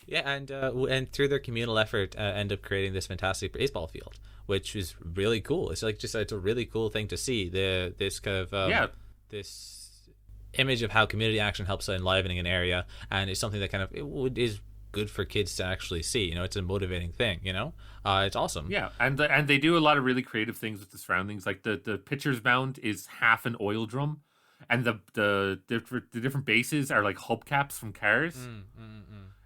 Yeah, and through their communal effort, end up creating this fantastic baseball field, which is really cool. It's like it's a really cool thing to see. This kind of this image of how community action helps enlivening an area, and it's something that kind of is good for kids to actually see. It's a motivating thing. It's awesome. Yeah, and they do a lot of really creative things with the surroundings. Like the pitcher's mound is half an oil drum, and the different bases are like hubcaps from cars.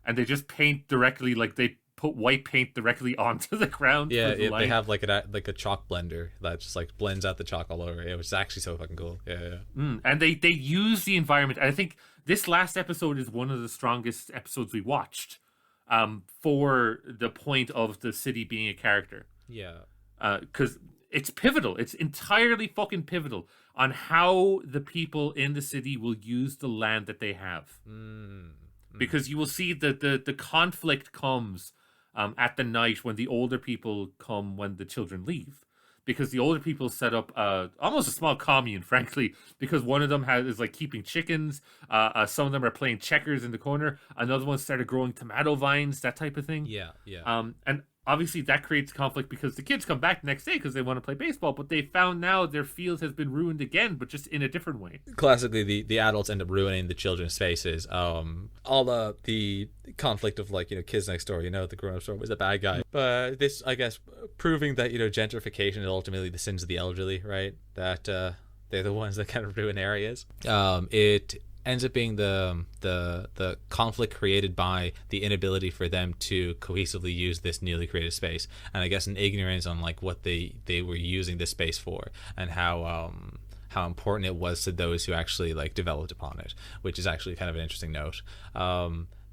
And they just paint directly, like they put white paint directly onto the ground. Yeah, they have like a chalk blender that just like blends out the chalk all over it, which is actually so fucking cool. Yeah. And they use the environment. I think this last episode is one of the strongest episodes we watched, for the point of the city being a character. Yeah. Because it's pivotal. It's entirely fucking pivotal on how the people in the city will use the land that they have. Because you will see that the conflict comes at the night when the older people come when the children leave. Because the older people set up almost a small commune, frankly, because one of them is like keeping chickens. Some of them are playing checkers in the corner. Another one started growing tomato vines, that type of thing. Yeah. And obviously that creates conflict because the kids come back the next day because they want to play baseball, but they found now their field has been ruined again, but just in a different way. Classically, the adults end up ruining the children's spaces. All the conflict of like, kids next door, the grown-up store was a bad guy. But this, I guess, proving that, gentrification is ultimately the sins of the elderly, right? That they're the ones that kind of ruin areas. It ends up being the conflict created by the inability for them to cohesively use this newly created space, and I guess an ignorance on like what they were using this space for, and how important it was to those who actually like developed upon it, which is actually kind of an interesting note.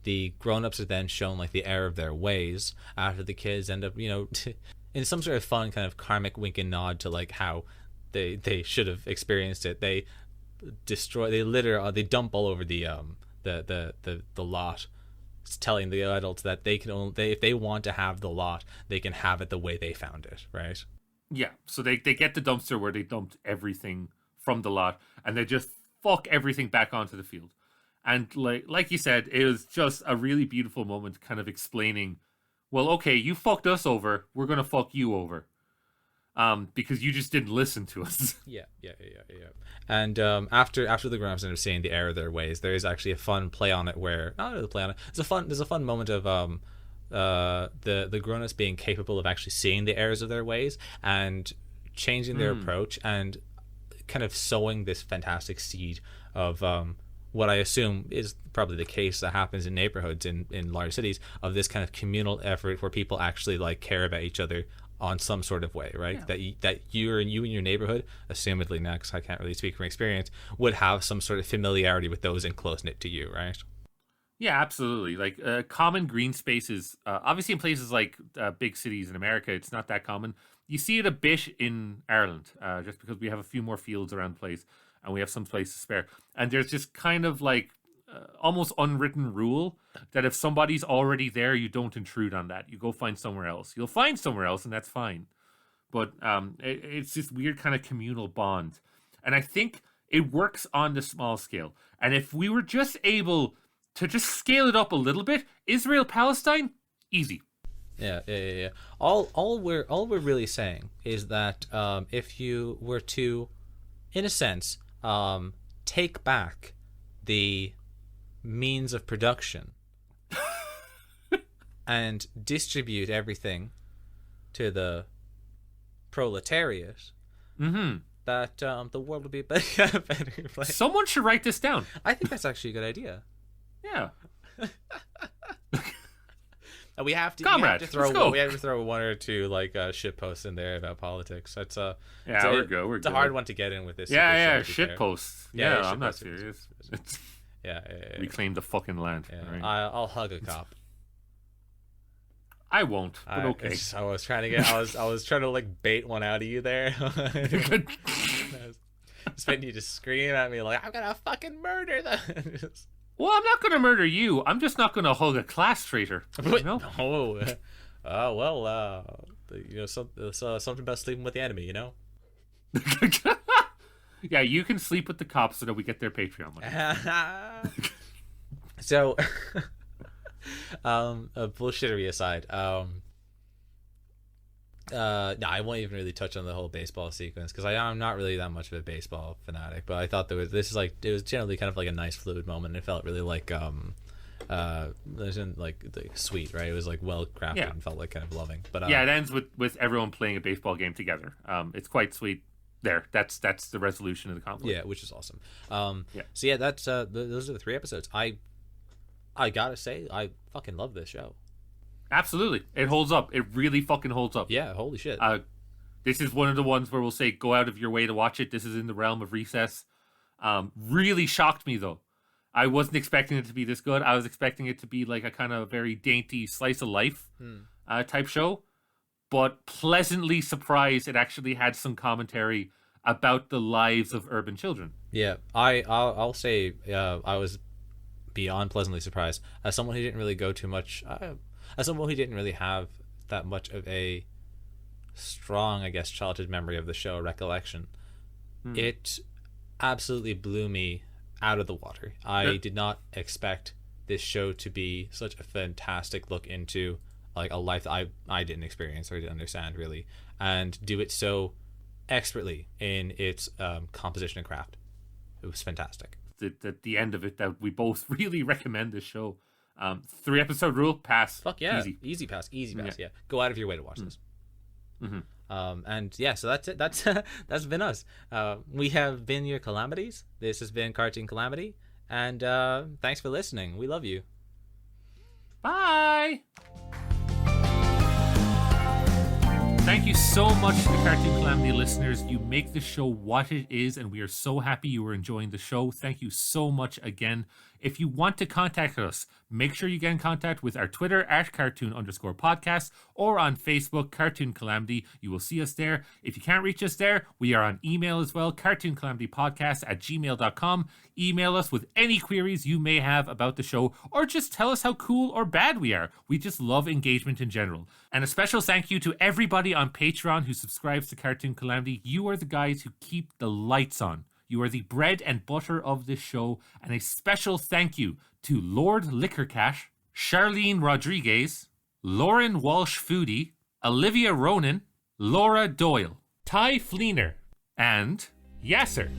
The grown-ups are then shown like the error of their ways after the kids end up in some sort of fun kind of karmic wink and nod to like how they should have experienced it. They destroy, they litter, they dump all over the lot, telling the adults that they can if they want to have the lot, they can have it the way they found it, right? Yeah, so they get the dumpster where they dumped everything from the lot, and they just fuck everything back onto the field. And like you said, it was just a really beautiful moment, kind of explaining, well, okay, you fucked us over, we're gonna fuck you over. Because you just didn't listen to us. Yeah. And after the grown-ups end up seeing the error of their ways, there is actually a fun play on it where not really a play on it. There's a fun moment of the grown-ups being capable of actually seeing the errors of their ways and changing their approach and kind of sowing this fantastic seed of what I assume is probably the case that happens in neighborhoods in large cities, of this kind of communal effort where people actually like care about each other on some sort of way, right? Yeah. That you and your neighborhood, assumedly now, because I can't really speak from experience, would have some sort of familiarity with those and close knit to you, right? Yeah, absolutely. Like common green spaces, obviously in places like big cities in America, it's not that common. You see it a bit in Ireland, just because we have a few more fields around the place and we have some space to spare. And there's just kind of like almost unwritten rule that if somebody's already there, you don't intrude on that. You go find somewhere else. You'll find somewhere else, and that's fine. But it's this weird kind of communal bond. And I think it works on the small scale. And if we were just able to just scale it up a little bit, Israel Palestine, easy. Yeah. All we're really saying is that if you were to, in a sense, take back the means of production and distribute everything to the proletariat, that the world would be a better place. Someone should write this down. I think that's actually a good idea. Yeah. We have to, Comrade, we have to throw one or two like shit posts in there about politics. That's we're good. It's a hard one to get in with this. Shit posts. Yeah, I'm not serious. Yeah. Reclaim the fucking land. Yeah. Right? I'll hug a cop. I won't. But okay. I was trying to like bait one out of you there. Expecting you to scream at me like, I'm gonna fucking murder them. Well, I'm not gonna murder you. I'm just not gonna hug a class traitor. You know? Something about sleeping with the enemy, you know. Yeah, you can sleep with the cops so that we get their Patreon money. So, bullshittery aside, no, I won't even really touch on the whole baseball sequence because I'm not really that much of a baseball fanatic. But I thought it was generally kind of like a nice fluid moment. It felt really like sweet, right? It was like well crafted and felt like kind of loving. But it ends with everyone playing a baseball game together. It's quite sweet. There, that's the resolution of the conflict. Yeah, which is awesome. So yeah, that's those are the 3 episodes. I gotta say, I fucking love this show. Absolutely, it holds up. It really fucking holds up. Yeah, holy shit. This is one of the ones where we'll say go out of your way to watch it. This is in the realm of recess. Really shocked me though. I wasn't expecting it to be this good. I was expecting it to be like a kind of very dainty slice of life type show. But pleasantly surprised it actually had some commentary about the lives of urban children. Yeah, I'll say I was beyond pleasantly surprised. As someone who didn't really go too much, as someone who didn't really have that much of a strong, I guess, childhood memory of the show, recollection, it absolutely blew me out of the water. I did not expect this show to be such a fantastic look into like a life that I didn't experience or didn't understand really, and do it so expertly in its composition and craft. It was fantastic. At the end of it, that we both really recommend this show. 3 episode rule, pass. Fuck yeah, easy pass. Yeah, go out of your way to watch this. And yeah, so that's it. That's been us. We have been your Calamities. This has been Cartoon Calamity, and thanks for listening. We love you. Bye. Thank you so much to the Cartoon Calamity listeners. You make the show what it is, and we are so happy you are enjoying the show. Thank you so much again. If you want to contact us, make sure you get in contact with our Twitter at cartoon_podcast or on Facebook, Cartoon Calamity. You will see us there. If you can't reach us there, we are on email as well, cartooncalamitypodcast@gmail.com. Email us with any queries you may have about the show, or just tell us how cool or bad we are. We just love engagement in general. And a special thank you to everybody on Patreon who subscribes to Cartoon Calamity. You are the guys who keep the lights on. You are the bread and butter of this show. And a special thank you to Lord Liquorcash, Charlene Rodriguez, Lauren Walsh Foodie, Olivia Ronan, Laura Doyle, Ty Fleener, and Yasser.